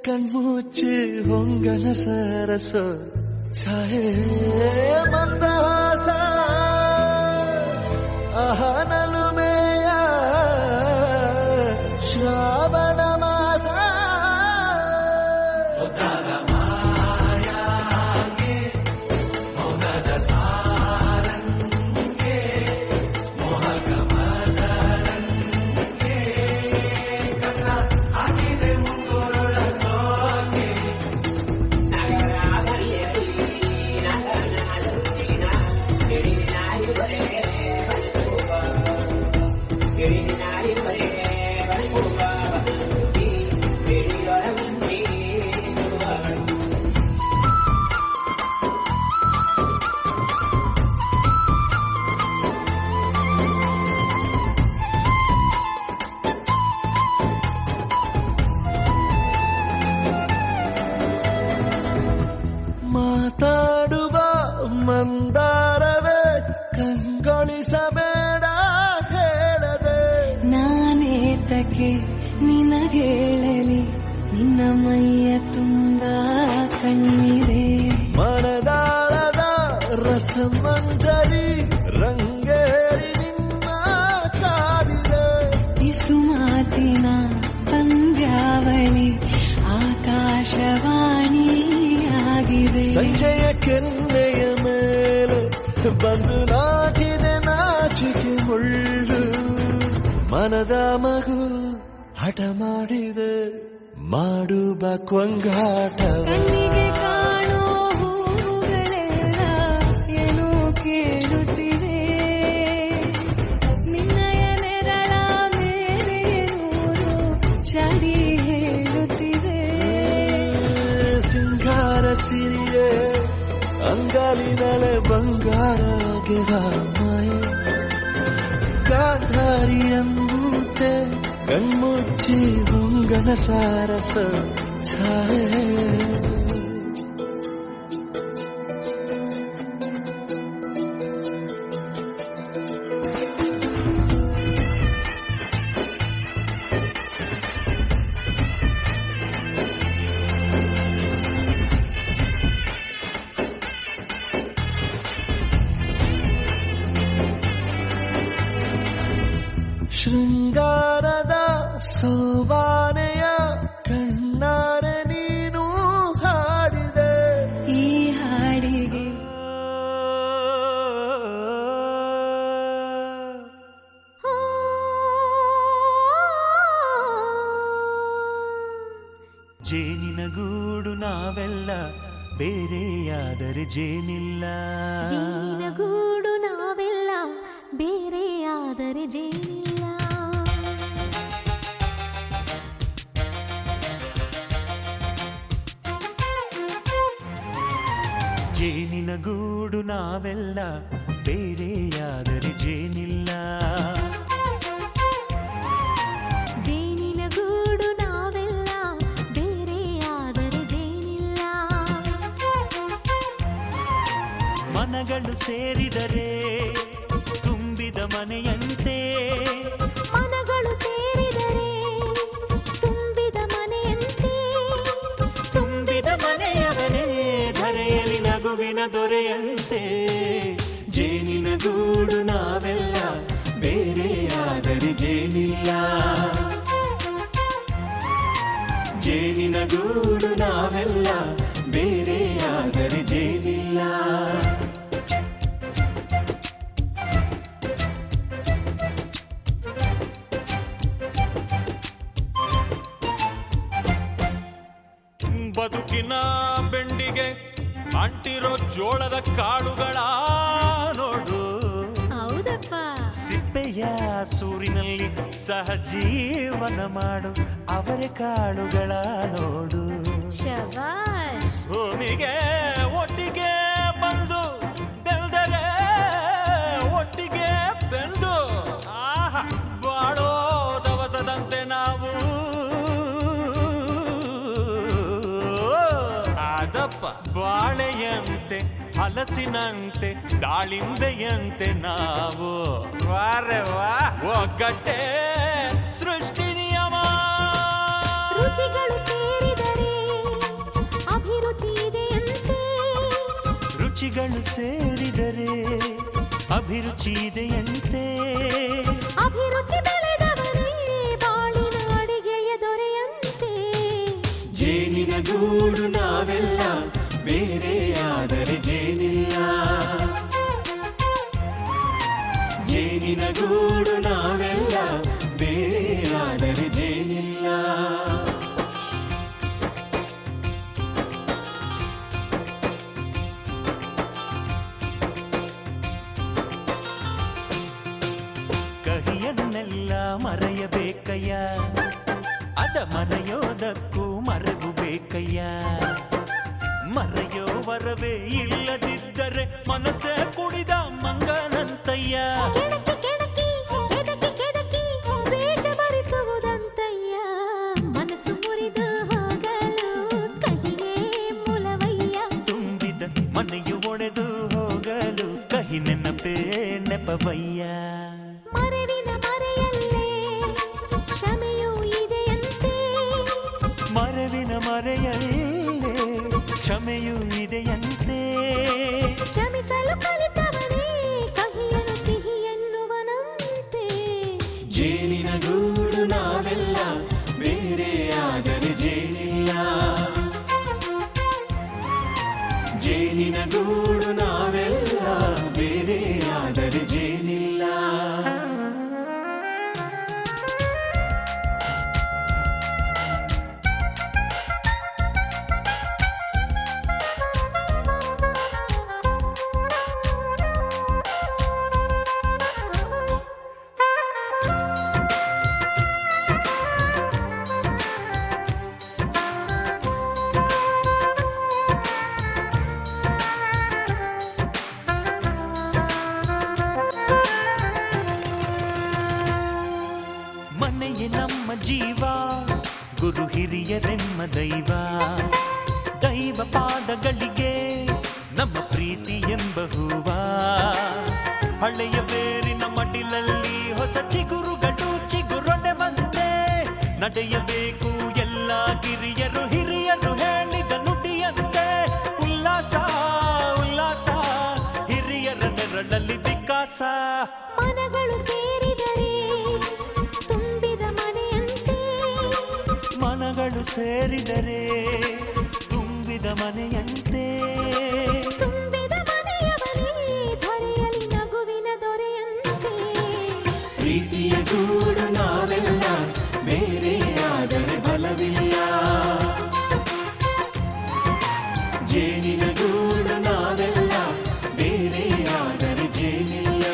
ಕಣ್ಮುಚ್ಚಿ ಹೊಂಗನ ಸರಸ ಛಾಯೆ ಮಂದಹಾಸ ಅಹನಲುಮೆಯ ಶ್ರಾವಣ ಮಾಸ ಮಾತಾಡುವ ಮಂದಾರವೇ ಕಂಗೊಳಿಸಬೇಡ ಹೇಳದೆ ನಾನೇತಕ್ಕೆ ನಿನಗೇಳಲಿ ನಿನ್ನ ಮೈಯ ತುಂಬ ಕಣ್ಣಿದೆ ಮನದಾಳದ ರಸಮಂಜರಿ ರಂಗೇರಿ ನಿನ್ನ ಕಾದಿದೆ ಇಸು ಮಾತಿನ ಪಂದ್ಯಾವಳಿ ಆಕಾಶವಾಣಿಯಾಗಿದೆ ಸಂಜೆಯ ಕೆನ್ನೆಯ ಮೇಲೆ ಬಂದು ನಾಟಿದೆ ನಾಚಿಕೆ ಮುಳ್ಳು ಮನದ ಮಗು ಹಠ ಮಾಡಿದೆ ಮಾಡುವ ಕೊಂಗಾಟ ಕಣ್ಣಿಗೆ ಕಾಣೋ ಹೂಗಳೆಲ್ಲ ಏನೋ ಕೇಳುತ್ತಿವೆ ನಿನ್ನಯ ನೆರಳ ಮೇಲೆ ನೂರು ಚಳಿ ಹೇಳುತ್ತಿವೆ ಸಿಂಗಾರ ಸಿರಿಯೇ ಅಂಗಾಲಿನಲೆ ಬಂಗಾರ ಗೆವ ಮಾಯೆ ಗಾಂಧಾರಿಯಂತೆ ಕಣ್ಮುಚ್ಚಿ ಹೊಂಗನ ಸಾರಸ ಛಾಯೆ ಶೃಂಗಾರದ ಸೋಬಾನೆಯ ಕಣ್ಣಾರೆ ನೀನು ಹಾಡಿದೆ ಈ ಹಾಡಿಗೆ ಜೇನಿನ ಗೂಡು ನಾವೆಲ್ಲ ಬೇರೆಯಾದರೆ ಜೇನಿಲ್ಲ ಜೇನಿನ ಗೂಡು ನಾವೆಲ್ಲ ಬೇರೆಯಾದರೆ ಜೇನಿಲ್ಲ ಜೇನಿನ ಗೂಡು ನಾವೆಲ್ಲ ಬೇರೆಯಾದರೆ ಜೇನಿಲ್ಲ ಜೇನಿನ ಗೂಡು ನಾವೆಲ್ಲ ಬೇರೆಯಾದರೆ ಜೇನಿಲ್ಲ ಮನಗಳು ಸೇರಿದರೆ ತುಂಬಿದ ಮನೆಯಂತೆ ಮನಗಳು ಸೇರಿದರೆ ತುಂಬಿದ ಮನೆಯಂತೆ ತುಂಬಿದ ಮನೆಯವನೇ ಧರೆಯಲ್ಲಿ ನಗುವಿನ ದೊರೆಯಂತೆ ಜೇನಿನ ಗೂಡು ನಾವೆಲ್ಲ ಬೇರೆಯಾದರೆ ಜೇನಿಲ್ಲ ಜೇನಿನ ಗೂಡು ನಾವೆಲ್ಲ ಬೇರೆಯಾದರೆ ಜೇನಿಲ್ಲ ಬದುಕಿನ ಬೆಂಡಿಗೆ ಅಂಟಿರೋ ಜೋಳದ ಕಾಳುಗಳ ನೋಡು ಹೌದಪ್ಪ ಸಿಪ್ಪೆಯ ಸೂರಿನಲ್ಲಿ ಸಹಜೀವನ ಮಾಡು ಅವರೆ ಕಾಳುಗಳ ನೋಡು ಶಬಾಷ್ ಭೂಮಿಗೆ ಒಟ್ಟಿಗೆ ಬಂದು ಬೆಳೆದರೆ ಒಟ್ಟಿಗೆ ಬೆಂದು ಆಹಾ ಬಾಳೋ ದವಸದಂತೆ ನಾವು ಅದಪ್ಪ ಬಾಳೆಯಂತೆ ಹಲಸಿನಂತೆ ದಾಳಿಂಬೆಯಂತೆ ನಾವು ವಾರೆ ವಾ ಒಗ್ಗಟ್ಟೆ ಸೃಷ್ಟಿ ನಿಯಮ. ರುಚಿಗಳು ಸೇರಿದರೆ ಅಭಿರುಚಿ ಇದೆಯಂತೆ. ರುಚಿಗಳು ಸೇರಿದರೆ ಅಭಿರುಚಿ ಇದೆಯಂತೆ. ಅಭಿರುಚಿ ಬೆಳೆದವನೇ ಬಾಳಿನ ಅಡಿಗೆಯ ದೊರೆಯಂತೆ. ಜೇನಿನ ಗೂಡು ನಾವೆಲ್ಲ ಬೇರೆಯಾದರೆ ಜೇನಿಲ್ಲ. ಜೇನಿನ ಗೂಡು ನಾವೆಲ್ಲ ಬೇರೆಯಾದರೆ ಜೇನಿಲ್ಲ. ಕಹಿಯನ್ನೆಲ್ಲ ಮರೆಯಬೇಕಯ್ಯ, ಅದ ಮರೆಯೋದಕ್ಕೂ ಮರೆವು ಬೇಕಯ್ಯ. ಮರೆಯೋ ವರವೇ ಇಲ್ಲದಿದ್ದರೆ ಮನಸ್ಸೇ ಕುಡಿದ ಮಂಗನಂತಯ್ಯ. ಕೆಣಕಿ ಕೆಣಕಿ ಕೆದಕಿ ಕೆದಕಿ ವೇಷ ಭರಿಸುವುದಂತಯ್ಯ. ಮನಸ್ಸು ಮುರಿದು ಹೋಗಲು ಕಹಿಯೇ ಮೂಲವಯ್ಯ. ತುಂಬಿದ ಮನೆಯು ಒಡೆದು ಹೋಗಲು ಕಹಿ ನೆನಪೇ ನೆಪವಯ್ಯ. ಮರೆವಿನ ಮರೆಯಲ್ಲೇ ಕ್ಷಮೆಯೂ ಇದೆಯಂತೆ. ಮರೆವಿನ ಮರೆಯಲ್ಲೇ ಕ್ಷಮೆಯೂ ಇದೆಯಂತೆ. ಕ್ಷಮಿಸಲು ಕಲಿತವನೇ ಕಹಿಯನು ಸಿಹಿ ಎನ್ನುವನಂತೆ. ಜೇನಿನ ಗೂಡು ನಾವೆಲ್ಲ ಬೇರೆಯಾದರೆ ಜೇನಿಲ್ಲ. ಜೇನಿನ ಗೂಡು ನಾವೆಲ್ಲ ಬೇರೆಯಾದರೆ ಜೇನಿಲ್ಲ. ಮನೆಯೇ ನಮ್ಮ ಜೀವ, ಗುರು ಹಿರಿಯರೆಮ್ಮ ದೈವ. ದೈವ ಪಾದಗಳಿಗೆ ನಮ್ಮ ಪ್ರೀತಿ ಎಂಬ ಹೂವ. ಹಳೆಯ ಬೇರಿನ ಮಡಿಲಲ್ಲಿ ಹೊಸ ಚಿಗುರುಗಳು ಚಿಗುರೊಡೆ ಬಂದೆ. ನಡೆಯಬೇಕು ಎಲ್ಲ ಕಿರಿಯರು ಹಿರಿಯರು ಹೇಳಿದ ನುಡಿಯಂತೆ. ಉಲ್ಲಾಸ ಉಲ್ಲಾಸ ಹಿರಿಯರ ನೆರಳಲ್ಲಿ ವಿಕಾಸ. ಮನಗಳು ಸೇರಿದರೆ ತುಂಬಿದ ಮನೆಯಂತೆ. ಮನಗಳು ಸೇರಿದರೆ ತುಂಬಿದ ಮನೆಯಂತೆ. ತುಂಬಿದ ಮನೆಯವನೇ ಧರೆಯಲಿ ನಗುವಿನ ದೊರೆಯಂತೆ. ಪ್ರೀತಿಯ ಗೂಡು ನಾವೆಲ್ಲ ಬೇರೆಯಾದರೆ ಬಲವಿಲ್ಲ. ಜೇನಿನ ಗೂಡು ನಾವೆಲ್ಲ ಬೇರೆಯಾದರೆ ಜೇನಿಲ್ಲ.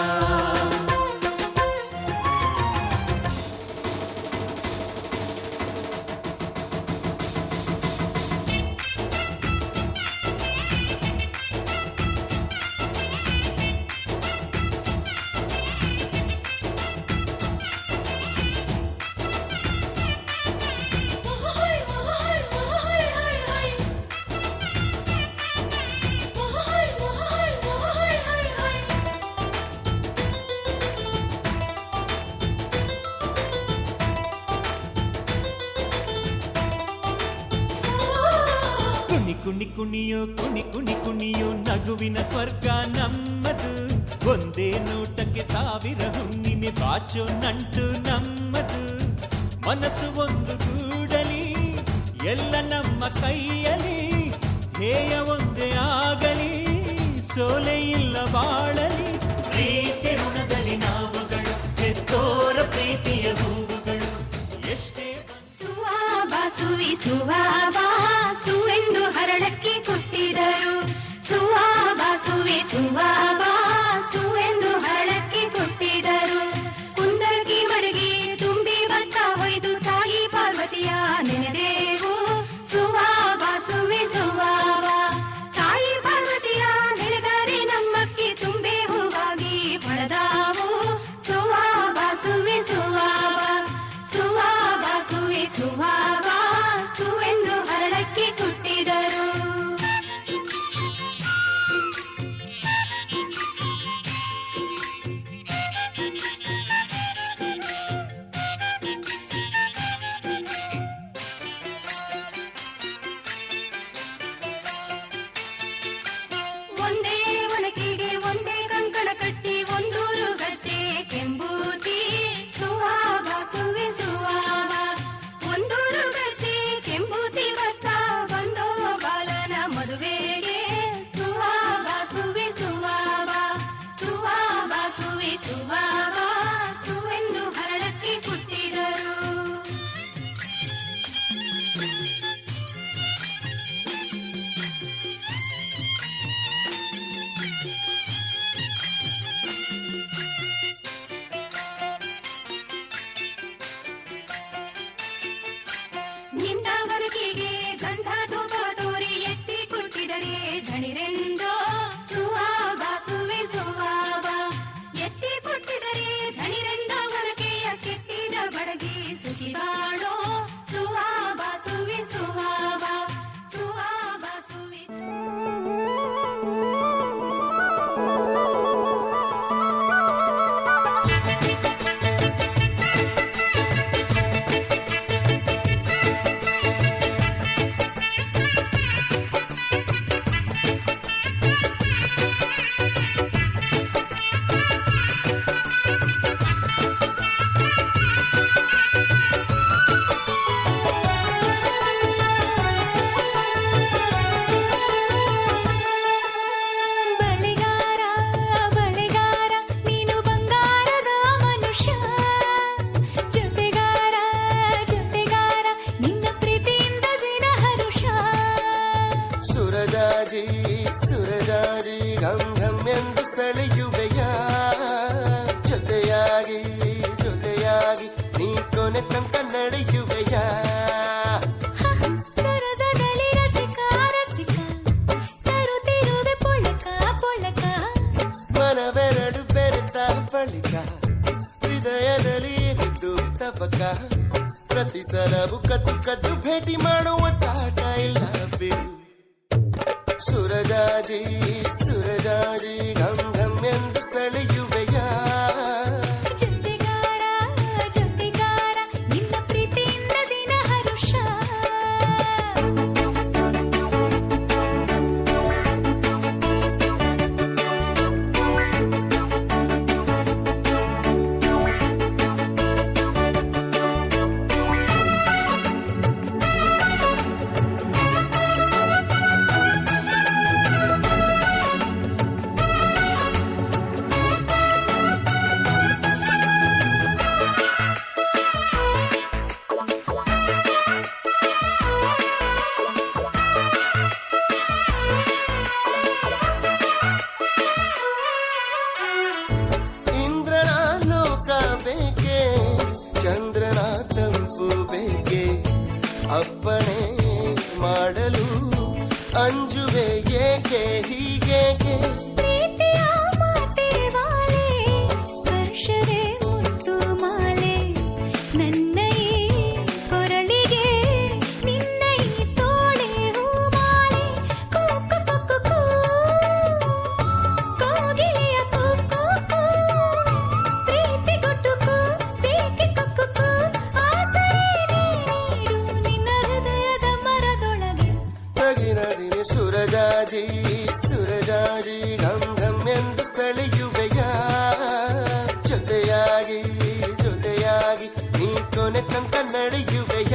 ಕುಣಿ ಕುಣಿ ಕುಣಿಯೋ ಕುಣಿ ಕುಣಿ ಕುಣಿಯೋ ನಗುವಿನ ಸ್ವರ್ಗ ನಮ್ಮದು. ಒಂದೇ ನೋಟಕ್ಕೆ ಸಾವಿರ ಹುಣ್ಣಿಮೆ ಬಾಚೋ ನಂಟು ನಮ್ಮದು. ಮನಸ್ಸು ಒಂದು ಗೂಡಲಿ ಎಲ್ಲ ನಮ್ಮ ಕೈಯಲ್ಲಿ. ಧ್ಯೇಯ ಒಂದೇ ಆಗಲಿ ಸೋಲೆ ಇಲ್ಲ ಬಾಳಲಿ. ಪ್ರೀತಿ ಋಣದಲ್ಲಿ ನಾವುಗಳು ಹೆತ್ತೋರ ಪ್ರೀತಿಯ ಹೂವುಗಳು. ಎಷ್ಟೇ ಸುವಿ ಸುವಾಬಾ ಸುವೆಂದು ಹರಳಕ್ಕೆ ಕೊಟ್ಟಿದರು. ಸುವಾಬಾ ಸುವೆ ಸುವಾಬಾ ಸುವೆಂದು ಹರಳಕ್ಕೆ ಕೊಟ್ಟಿದರು. ಕುಂದರಗಿ ಮಡಗಿ ತುಂಬಿ ಭತ್ತ ಹೊಯ್ದು ತಾಯಿ ಪಾರ್ವತಿಯ ನೆನೆದೇವು. ಸುವಾಬಾ ಸುವೆ ಸುವಾಬಾ ತಾಯಿ ಪಾರ್ವತಿಯ ನೆನೆದರೆ ನಮ್ಮಕ್ಕಿ ತುಂಬೆ ಹೂವಾಗಿ ಹೊಳೆದಾವು. ಸುವಾಬಾ ಸುವೆ ಸುವಾಬಾ ಸುವಾಬಾ ಸುವೆ ಸುವಾಬಾ ಸುವೆಂದು ಹರಳಕ್ಕೆ ಕೊಟ್ಟಿದರು. ಧಣಿರೆಂದೋ ಸುವಾಬ ಸುವಿ ಸುವಾಬ ಎತ್ತಿ ಕೊಟ್ಟಿದರೆ ಧಣಿರೆಂದೋ ಹೊರಕೆಯ ಕೆತ್ತಿದ ಬಡಗಿ ಸುಖಿ ಬಾಳೋ ಸುವಾಬ ಸುವಿ ಸುವಾಬ ಸುವಾಬ ಸುವಿ ಬಳೆಗಾರ ಬಳೆಗಾರ ನೀನು ಬಂಗಾರದ ಮನುಷ್ಯ ಜೊತೆಗಾರ ಜೊತೆಗಾರ ನಿನ್ನ ಪ್ರೀತಿಯಿಂದ ದಿನ ಹರುಷ ಸುರಜಾಜಿ ಸುರಜಾಜಿ ಘಂ ಘಂ ಎಂದು ಸೆಳೆಯುವೆಯ ಜೊತೆಯಾಗಿ ಜೊತೆಯಾಗಿ ನೀ ಕೊನೆ ತನಕ ನಡೆಯುವೆಯ ಸರಸದಲ್ಲಿ ರಸಿಕ ರಸಿಕ ತರುತ್ತಿರುವೆ ಪೊಳಕ ಪೊಳಕ ಮನವೆರಡು ಬೆರೆತ ಬಳಿಕ ಹೃದಯದಲ್ಲಿ ಇರಿದು ತಬಕ ಪ್ರತಿ ಸಲವು ಕದ್ದು ಕದ್ದು ಭೇಟಿ ಮಾಡುವ ತಾಟ ಇಲ್ಲ ಬಿಡು ಸುರಜಾಜಿ ಸುರಜಾಜಿ ಘಂ ಘಂ ಎಂದು ಸೆಳೆಯುವೆಯ ಜೊತೆಗಾರ ಜೊತೆಗಾರ ನಿನ್ನ ಪ್ರೀತಿಯಿಂದ ದಿನ ಹರುಷ ಇಂದ್ರನ ಲೋಕ ಬೇಕೆ ಚಂದ್ರನ ತಂಪು ಬೇಕೆ ಅಪ್ಪಣೆ ಮಾಡಲು ಅಂಜುವೆ ಏಕೆ ಹೀಗೇಕೆ ಪ್ರೀತಿಯ ಮಾತೆ ವಾಲೆ ಸ್ಪರ್ಶವೇ ಮುತ್ತು ಮಾಲೆ ನನ್ನ ಈ ಕೊರಳಿಗೆ ನಿನ್ನ ಈ ತೋಳೆ ಹೂಮಾಲೆ ಕೂಕು ಕುಕ್ಕು ಕೂ ಕೋಗಿಲೆಯ ಕೂಕು ಕೂ ಪ್ರೀತಿ ಗುಟ್ಟುಕು ಬೇಕೆ ಕುಕ್ಕು ಕೂ ಆಸೆ ನೀಡು ನಿನ್ನ ಹೃದಯದ ಮರದೊಳಗೆ ತಗಿನ ದಿನ ಸುರಜಾಜಿ ಸುರಜಾಜಿ ಘಂ ಘಂ ಎಂದು ಸೆಳೆಯುವೆಯ ಜೊತೆಯಾಗಿ ಜೊತೆಯಾಗಿ ನೀ ಕೊನೆ ತನಕ ನಡೆಯುವೆಯ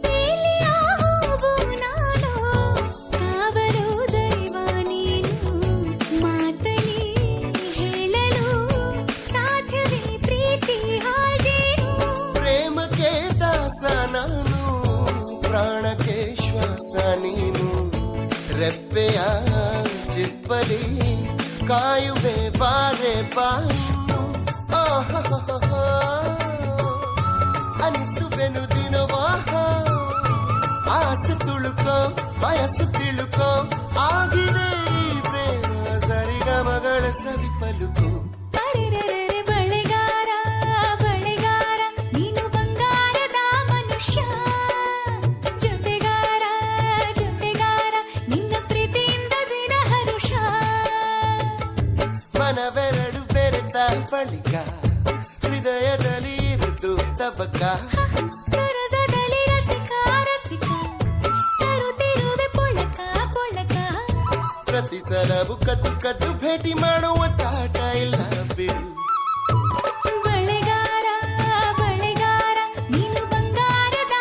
ಬೇಲಿಯ ಹೂವು ನಾನು ಕಾವಲು ದೈವ ನೀನು ಮಾತಲಿ ಹೇಳಲು ಸಾಧ್ಯವೇ ಪ್ರೀತಿ ಹಾಗೇನು ಪ್ರೇಮಕ್ಕೆ ದಾಸ ನಾನು ಪ್ರಾಣಕ್ಕೆ ಶ್ವಾಸ ನೀನು ರೆಪ್ಪೆಯ ಚಿಪ್ಪಲಿ ಕಾಯುವೆ ಬಾರೆ ಬಾಯಿನ್ನು ಅನಿಸುವೆನು ದಿನವಾಹ ಆಸೆ ತುಳುಕೋ ಬಯಸು ತಿಳುಕೋ ಆಗಿದೆ ಈ ಪ್ರೇಮ ಸರಿಗಮಗಳ ಸವಿ ಪಲುಕು ಅರೆರೆರೆ ಬಳೆಗಾರ ಬಳೆಗಾರ ನೀನು ಬಂಗಾರದ ಮನುಷ್ಯ ಜೊತೆಗಾರ ಜೊತೆಗಾರ ನಿನ್ನ ಪ್ರೀತಿಯಿಂದ ದಿನ ಹರುಷ ಮನವೆರಡು ಬೆರೆತ ಬಳಿಕ ಹೃದಯದಲ್ಲಿ ಇರಿದು ತಬಕ ಸರಸದಲ್ಲಿ ರಸಿಕ ರಸಿಕ ತರುತ್ತಿರುವೆ ಪೊಳಕ ಪೊಳಕ ಪ್ರತಿ ಸಲವು ಕದ್ದು ಕದ್ದು ಭೇಟಿ ಮಾಡುವ ತಾಟ ಇಲ್ಲ ಬಿಡು ಬಳೆಗಾರ ಬಳೆಗಾರ ನೀನು ಬಂಗಾರದ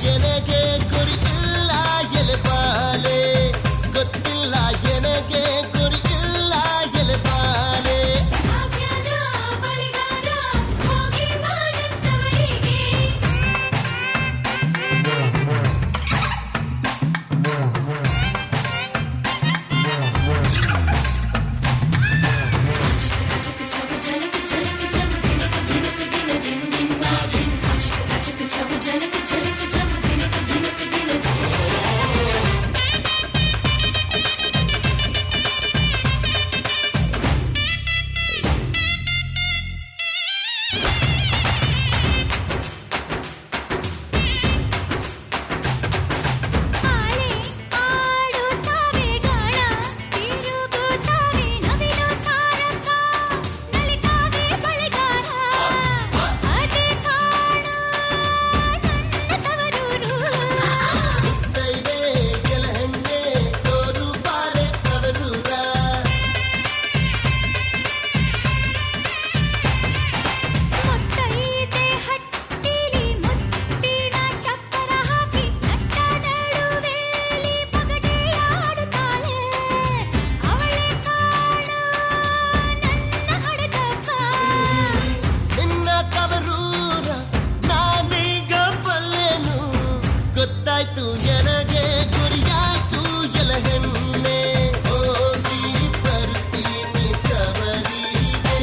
ಎನೆಗೆ ಗುರಿ ಇಲ್ಲ ಎಲೆ ಬಾಲೆ ಗೊತ್ತಿಲ್ಲ ಎನೆಗೆ ಗುರಿ ಇಲ್ಲ ಎಲೆ ಬಾಲೆ ಭಾಗ್ಯದ ಬಳಿಗಾರ ಹೋಗಿ ಬಾರಂತವರಿಗೆ ಆಲೆ ಆಡುತ್ತವೆ ಗಾಳ ತಿರುಗುತ್ತವೆ ನವಿಲು ಸಾರಂಗ ನಲಿತಾವೆ ಬಳಿಗಾರ ಅದೇ ಕಾಣು ನನ್ನ ತವರೂರು ತೈದೆ ಎಲೆ ಹೆಣ್ಣೆ ತೋರು ಬಾರೆ ತವರೂರ ಮುತ್ತೈದೆ ಹಟ್ಟಿಲಿ ಮುತ್ತಿನ ಚಪ್ಪರ ಹಾಕಿ ನಟ್ಟ ನಡುವೆಲಿ ಪಗಡೆಯಾಡುತ್ತಾಳೆ ಅವಳೆ ಕಾಣು ನನ್ನ ಹಡಗಪ್ಪ ನಿನ್ನ ತವರೂರ ನಾನೀಗ ಬಲ್ಲೆನು ಗೊತ್ತಾಯ್ತು ನನಗೆ ಗುರಿಯಾಯ್ತು ಎಲೆ ಹೆಣ್ಣೆ ಹೋಗಿ ಬರ್ತೀನಿ ತವರಿಗೆ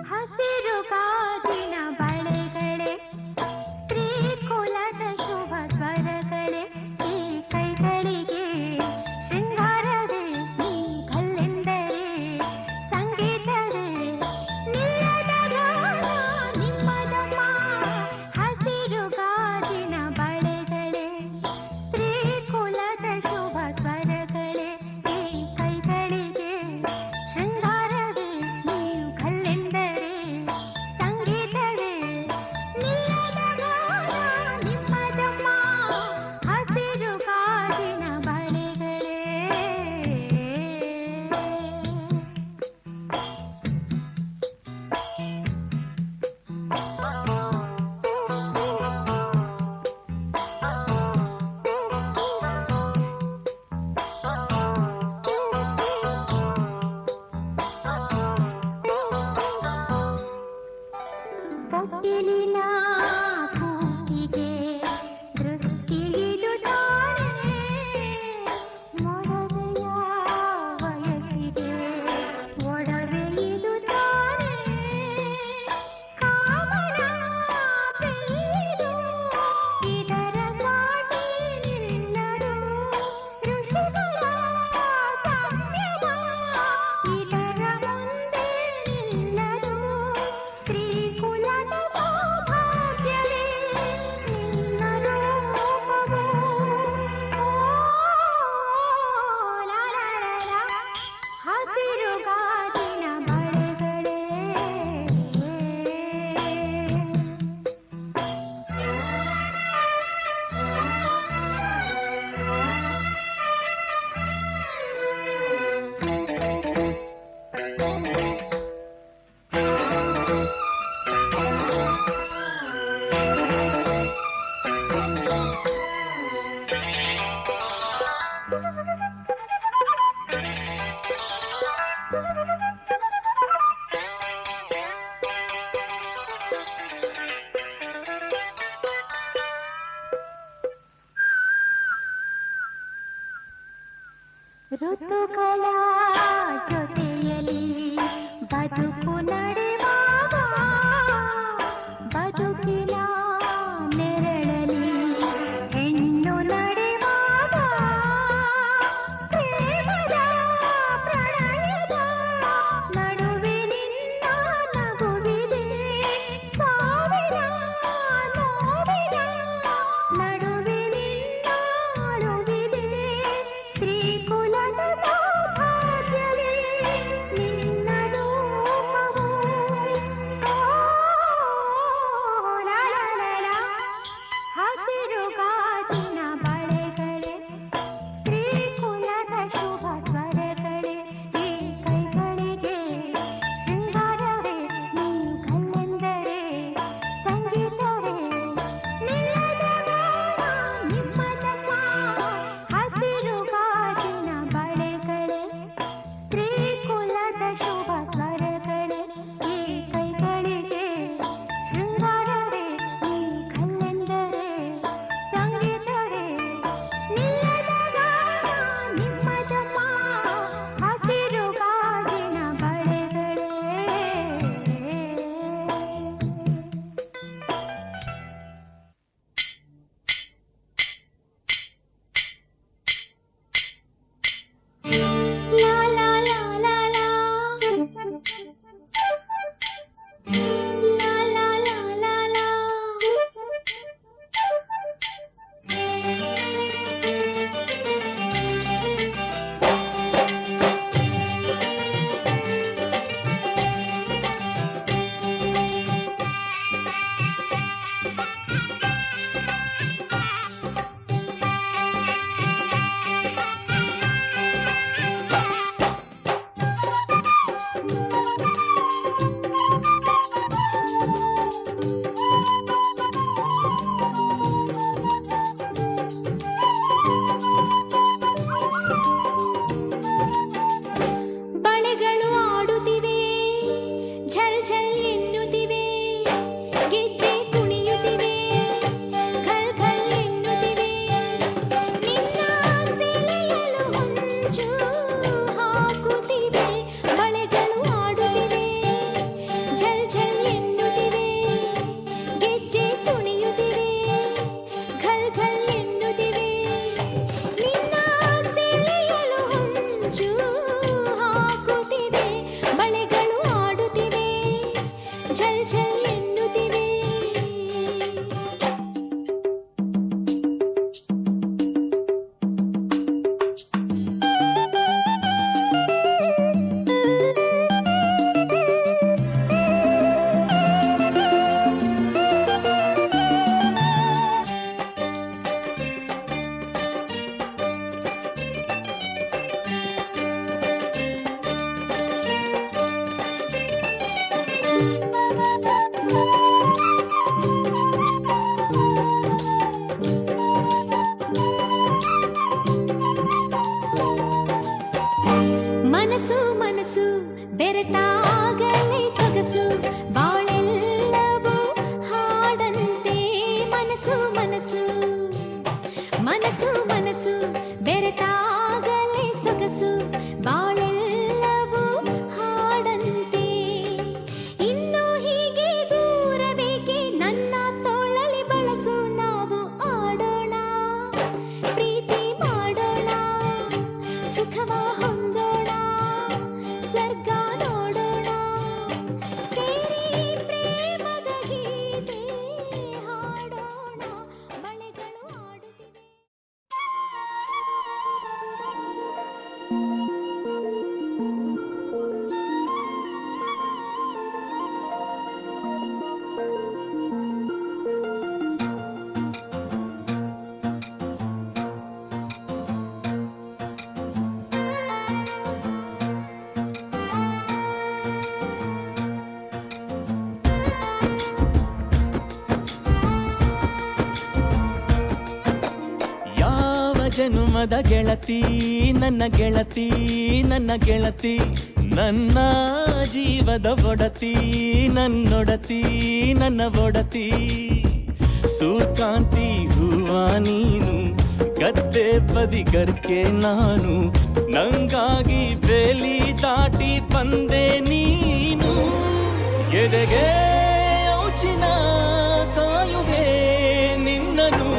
ಹಸಿರು ಗಾಜಿನ ಬಳೆಗಳೇ ಸ್ತ್ರೀ ಕುಲದ ಶುಭ ಸ್ವರಗಳೇ ಈ ಕೈಗಳಿಗೆ ಶ್ರೀ ಋತುಗಳ ಜೊತೆಯಲ್ಲಿ ಬದುಕು ನಡೆವಾಗ ಬದುಕಿನ ನೆರಳಲಿ ಹೆಣ್ಣು ನಡೆವಾಗ ಪ್ರೇಮದ ಪ್ರಣಯದ ನಡುವೆ ನಿನ್ನ ನಗುವಿದೆ ಸಾವಿರ ನೋವಿನ ನಡುವೆ ನಿನ್ನ ಅಳುವಿದೆ ಶ್ರೀಕುಲದ ಸೌಭಾಗ್ಯವೇ ನಿನ್ನ ರೂಪವು ಹಸಿರು ಗಾಜಿನ ಬಳೆಗಳೇ ಶ್ರೀಕುಲದ ಶುಭ ಸ್ವರಗಳೇ ಈ ಕೈಗಳಿಗೆ ಶೃಂಗಾರವೇ ನೀ ಕಲ್ಲೆಂದರೆ ಸಂಗೀತವೇ ನಿಲ್ಲದ ನಿಮ್ಮದಮ್ಮ ಹಸಿರು ಗಾಜಿನ ಬಳೆಗಳೇ ಶ್ರೀಕುಲದ ಶುಭ ಸ್ವರಗಳೇ ಈ ಕೈಗಳಿಗೆ ಶೃಂಗಾರವೇ ನೀ ಕಲ್ಲೆಂದರೆ ಸಂಗೀತವೇ ನಿಲ್ಲದ ನಿಮ್ಮದಮ್ಮ ಹಸಿರು ಗಾಜಿನ ಬಳೆಗಳೇ La la la la la. La la la la la. ಬಳೆಗಳು ಆಡುತ್ತಿವೆ ಝಲ್ ಝಲ್ ಎನ್ನುತ್ತಿವೆ ಗೆಜ್ಜೆ ಕುಣಿಯುತ್ತಿವೆ ಘಲ್ ಘಲ್ ಎನ್ನುತ್ತಿವೆ ನಿನ್ನ ಸೆಳೆಯಲು ಹೊಂಚು ಹಾಕುತ್ತಿವೆ ಬಳೆಗಳು ಆಡುತ್ತಿವೆ ಝಲ್ ಝಲ್ ಎನ್ನುತ್ತಿವೆ ಗೆಜ್ಜೆ ಕುಣಿಯುತ್ತಿವೆ ಘಲ್ ಘಲ್ ಎನ್ನುತ್ತಿವೆ ನಿನ್ನ ಸೆಳೆಯಲು ಹೊಂಚು ಹಾಕುತ್ತಿವೆ ಬಳೆಗಳು ಆಡುತ್ತಿವೆ ಝಲ್ ಝಲ್ ಎನ್ನುತ್ತಿವೆ ಮನಸ್ಸು ಮನಸ್ಸು ಬೆರೆತಾಗಲೇ ಸೊಗಸು ಬಾಳೆಲ್ಲವೂ ಹಾಡಂತೆ ಮನಸ್ಸು ಮನಸ್ಸು ಮನಸ್ಸು ಮನಸ್ಸು ಬೆರೆತಾಗಲೇ ಸೊಗಸು ಬಾಳೆಲ್ಲವೂ ಹಾಡಂತೆ ಇನ್ನು ಹೀಗೆ ದೂರಬೇಕೆ ನನ್ನ ತೋಳಲಿ ಬಳಸು ನಾವು ಆಡೋಣ ಪ್ರೀತಿ ಮಾಡೋಣ ಸುಖವ ಹೊಂದೋಣ ಸ್ವರ್ಗ ನೋಡೋಣ ಸೇರಿ ಪ್ರೇಮದ ಗೀತೆ ಹಾಡೋಣ ಬಳೆಗಳು ಆಡುತ್ತಿವೆ ಯಾವ ಜನುಮದ ಗೆಳತಿ ನನ್ನ ಗೆಳತಿ ನನ್ನ ಗೆಳತಿ ನನ್ನ ಜೀವದ ಒಡತಿ ನನ್ನೊಡತಿ ನನ್ನ ಒಡತಿ ಸೂರ್ಕಾಂತಿ ಹೂವ ನೀನು ಗದ್ದೆ ಬದಿಗರ್ಕೆ ನಾನು ನಂಗಾಗಿ ಬೇಲಿ ದಾಟಿ ಬಂದೆ ನೀನು ಎದೆಗೆ ಔಚಿನ ಕಾಯುವೆ ನಿನ್ನನು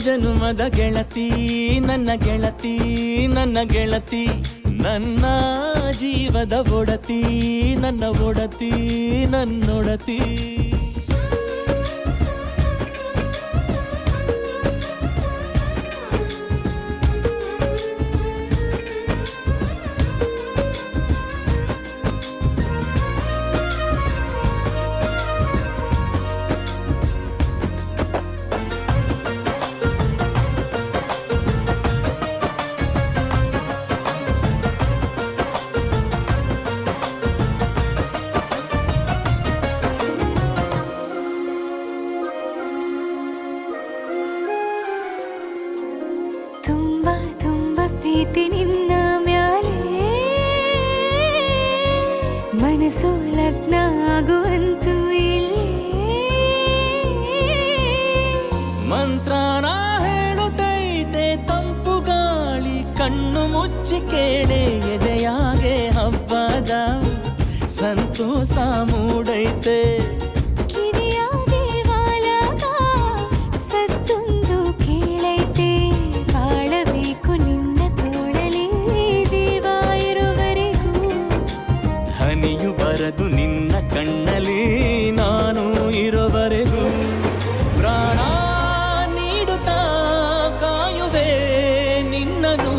ಜನುಮದ ಗೆಳತಿ ನನ್ನ ಗೆಳತಿ ನನ್ನ ಗೆಳತಿ ನನ್ನ ಜೀವದ ಒಡತಿ ನನ್ನ ಒಡತಿ ನನ್ನೊಡತಿ ಪ್ರೀತಿ ನಿನ್ನ ಮ್ಯಾಲೆ ಮನಸ್ಸು ಲಗ್ನ ಆಗುವಂತೂ ಇಲ್ಲೇ ಮಂತ್ರನ ಹೇಳುತ್ತೈತೆ ತಂಪು ಗಾಳಿ ಕಣ್ಣು ಮುಚ್ಚಿ ಕೇಳೆ ಎದೆಯಾಗೆ ಹಬ್ಬದ ಸಂತೋಷ ಮೂಡೈತೆ ಬರದು ನಿನ್ನ ಕಣ್ಣಲ್ಲಿ ನಾನು ಇರೋವರೆಗೂ ಪ್ರಾಣ ನೀಡುತ್ತಾ ಕಾಯುವೆ ನಿನ್ನನು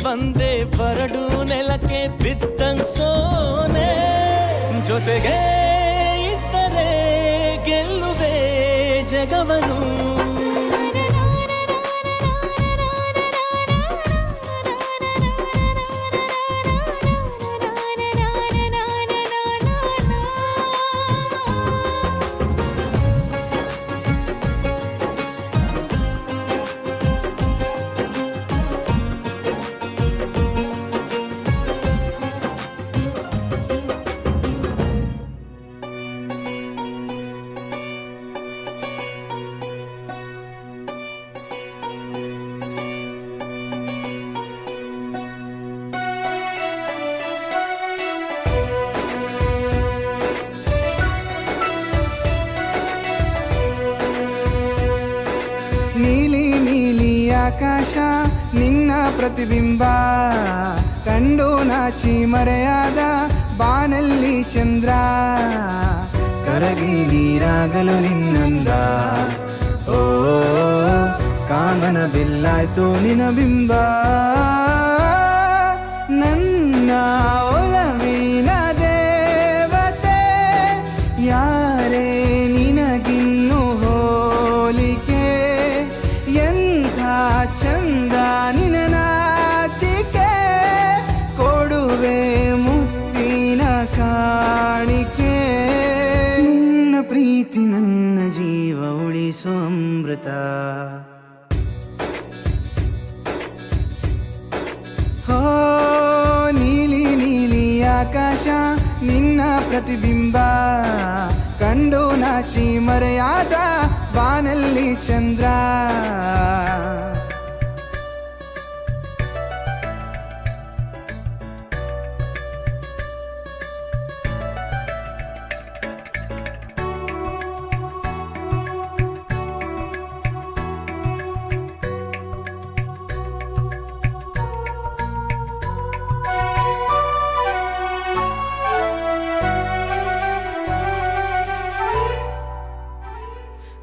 ಬಂದೆ ಬರಡು ನೆಲಕ್ಕೆ ಬಿದ್ದಂಗ್ ಸೋನೆ ಜೊತೆಗೆ ಇದ್ದರೆ ಗೆಲ್ಲುವೆ ಜಗವನು ನೀಲಿ ನೀಲಿ ಆಕಾಶ ನಿನ್ನ ಪ್ರತಿಬಿಂಬ ಕಂಡು ನಾಚಿ ಮರೆಯಾದ ಬಾನಲ್ಲಿ ಚಂದ್ರ ಕರಗಿ ನೀರಾಗಲು ನಿನ್ನಂದ ಓ ಕಾಮನ ಬಿಲ್ಲಾಯ್ತು ನಿನ್ನ ಬಿಂಬ ನನ್ನ ಒಲವಿನ ದೇವತೆ ಯಾರೇ ನಿನಗಿನ್ನು ಹೋಲಿಕೆ ಎಂಥ ಚಂದ ನಿನ್ನ ನಾಚಿಕೆ ಕೊಡುವೆ ಮುತ್ತಿನ ಕಾಣಿಕೆ ನಿನ್ನ ಪ್ರೀತಿ ನನ್ನ ಜೀವ ಉಳಿಸೋ ಅಮೃತ ಹೋ ನೀಲಿ ನೀಲಿ ಆಕಾಶ ನಿನ್ನ ಪ್ರತಿಬಿಂಬ ಕಂಡು ನಾಚಿ ಮರೆಯಾದ ಬಾನಲ್ಲಿ ಚಂದ್ರ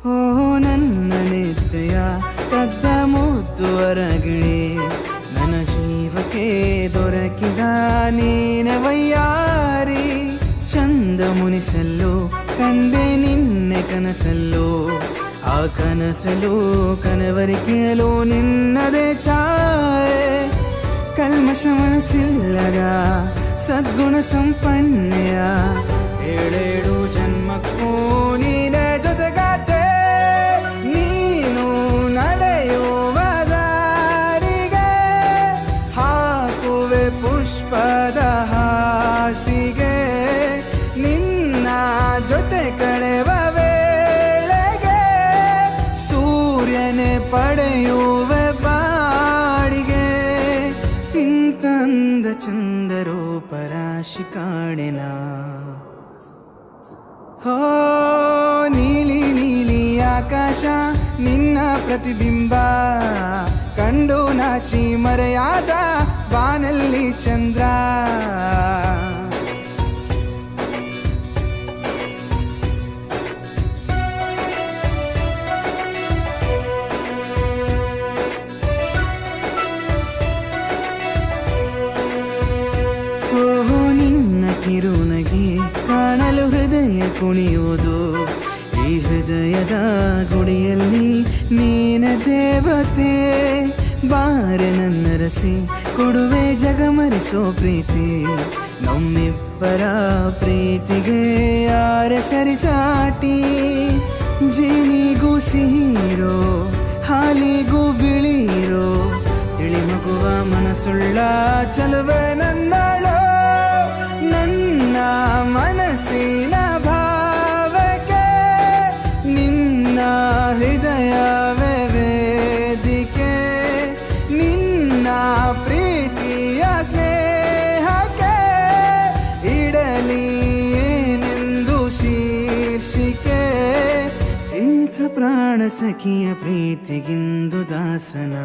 ಓ ನನ್ನ ನಿದ್ದೆಯ ಕನಸಲ್ಲೋ ಆ ಕನಸಲು ಕನವರಿಕೆಯಲು ನಿನ್ನದೇ ಛಾಯೆ ಕಲ್ಮಶ ಮನಸ್ಸಿಲ್ಲದ ಸದ್ಗುಣ ಸಂಪನ್ನೆಯ ಏಳೇಳು ಜನ್ಮಕ್ಕೂ ನೀನೇ ಜೊತೆಗಾತೆ ನೀನು ನಡೆಯುವ ದಾರಿಗೆ ಹಾಕುವೆ ಪುಷ್ಪದ ಹಾಸಿಗೆ ನಿನ್ನ ಜೊತೆ ಕಳೆವ ವೇಳೆಗೆ ಸೂರ್ಯನೇ ಪಡೆಯುವೆ ಬಾಡಿಗೆ ಇಂತಂದ ಚಂದರೂಪರಾಶಿ ಕಾಣೆನ ಹೋ ನೀಲಿ ನೀಲಿ ಆಕಾಶ ನಿನ್ನ ಪ್ರತಿಬಿಂಬ ಕಂಡು ನಾಚಿ ಮರೆಯಾದ ಬಾನಲ್ಲಿ ಚಂದ್ರ ಓಹೋ ನಿನ್ನ ಕಿರುನಗೆ ಕಾಣಲು ಹೃದಯ ಕುಣಿಯುವುದು ಈ ಹೃದಯದ ಗುಡಿಯಲ್ಲಿ ನೀನ ದೇವತೆ ಬಾರೆ ನನ್ನ ರಸಿ ಕೊಡುವೆ ಜಗಮರಿಸೋ ಪ್ರೀತಿ ನಮ್ಮಿಬ್ಬರ ಪ್ರೀತಿಗೆ ಯಾರ ಸರಿಸಾಟಿ ಜೇನಿಗೂ ಸಿಹಿರೋ ಹಾಲಿಗೂ ಬಿಳಿರೋ ತಿಳಿ ಮಗುವ ಮನಸ್ಸುಳ್ಳ ಚಲುವೆ ನನ್ನಳು ನನ್ನ ಮನಸ್ಸಿನ ಭಾವಕ್ಕೆ ನಿನ್ನ ಹೃದಯವೇ ವೇದಿಕೆ ನಿನ್ನ ಪ್ರೀತಿಯ ಸ್ನೇಹಕ್ಕೆ ಇಡಲಿ ಏನೆಂದು ಶೀರ್ಷಿಕೆ ಇಂಥ ಪ್ರಾಣ ಸಖಿಯ ಪ್ರೀತಿಗಿಂದು ದಾಸನ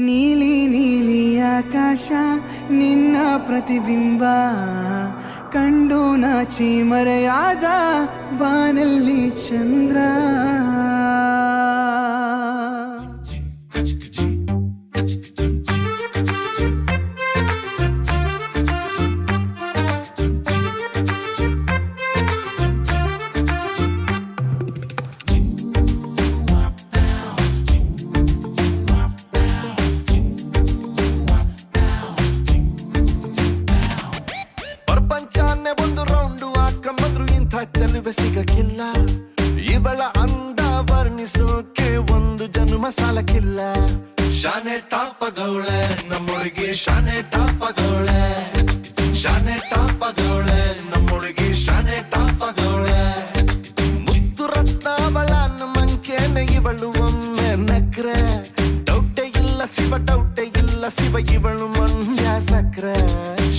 ನೀಲಿ ನೀಲಿ ಆಕಾಶ ನಿನ್ನ ಪ್ರತಿಬಿಂಬ ಕಂಡು ನಾಚಿ ಮರೆಯಾದ ಬಾನಲ್ಲಿ ಚಂದ್ರ ಪ್ರಪಂಚನೇ ಒಂದು ರೌಂಡು ಹಾಕಂಬಂದ್ರು ಇಂಥ ಚೆಲುವೆ ಸಿಗಕ್ಕಿಲ್ಲ ಇವಳ ಅಂದ ವರ್ಣಿಸೋಕೆ ಒಂದು ಜನ್ಮ ಸಾಲಕ್ಕಿಲ್ಲ ಶಾನೆ ಟಾಪಗೌಳೆ ನಮ್ಮೊಳಗೆ ಶಾನೆ ಟಾಪಗೌಳೆ ಶಾನೆ ಟಾಪಗೌಳೆ ನಮ್ಮೊಳಗೆ ಶಾನೆ ಟಾಪಗೌಳೆ ಮುದ್ದು ರತ್ನ ಅವಳ ಮಂಕೇನೆ ಇವಳು ಒಮ್ಮೆ ನಕ್ರೆ ಡೌಟೆ ಇಲ್ಲ ಶಿವ ಇವಳು ಮಂಡ್ಯ ಸಕ್ರೆ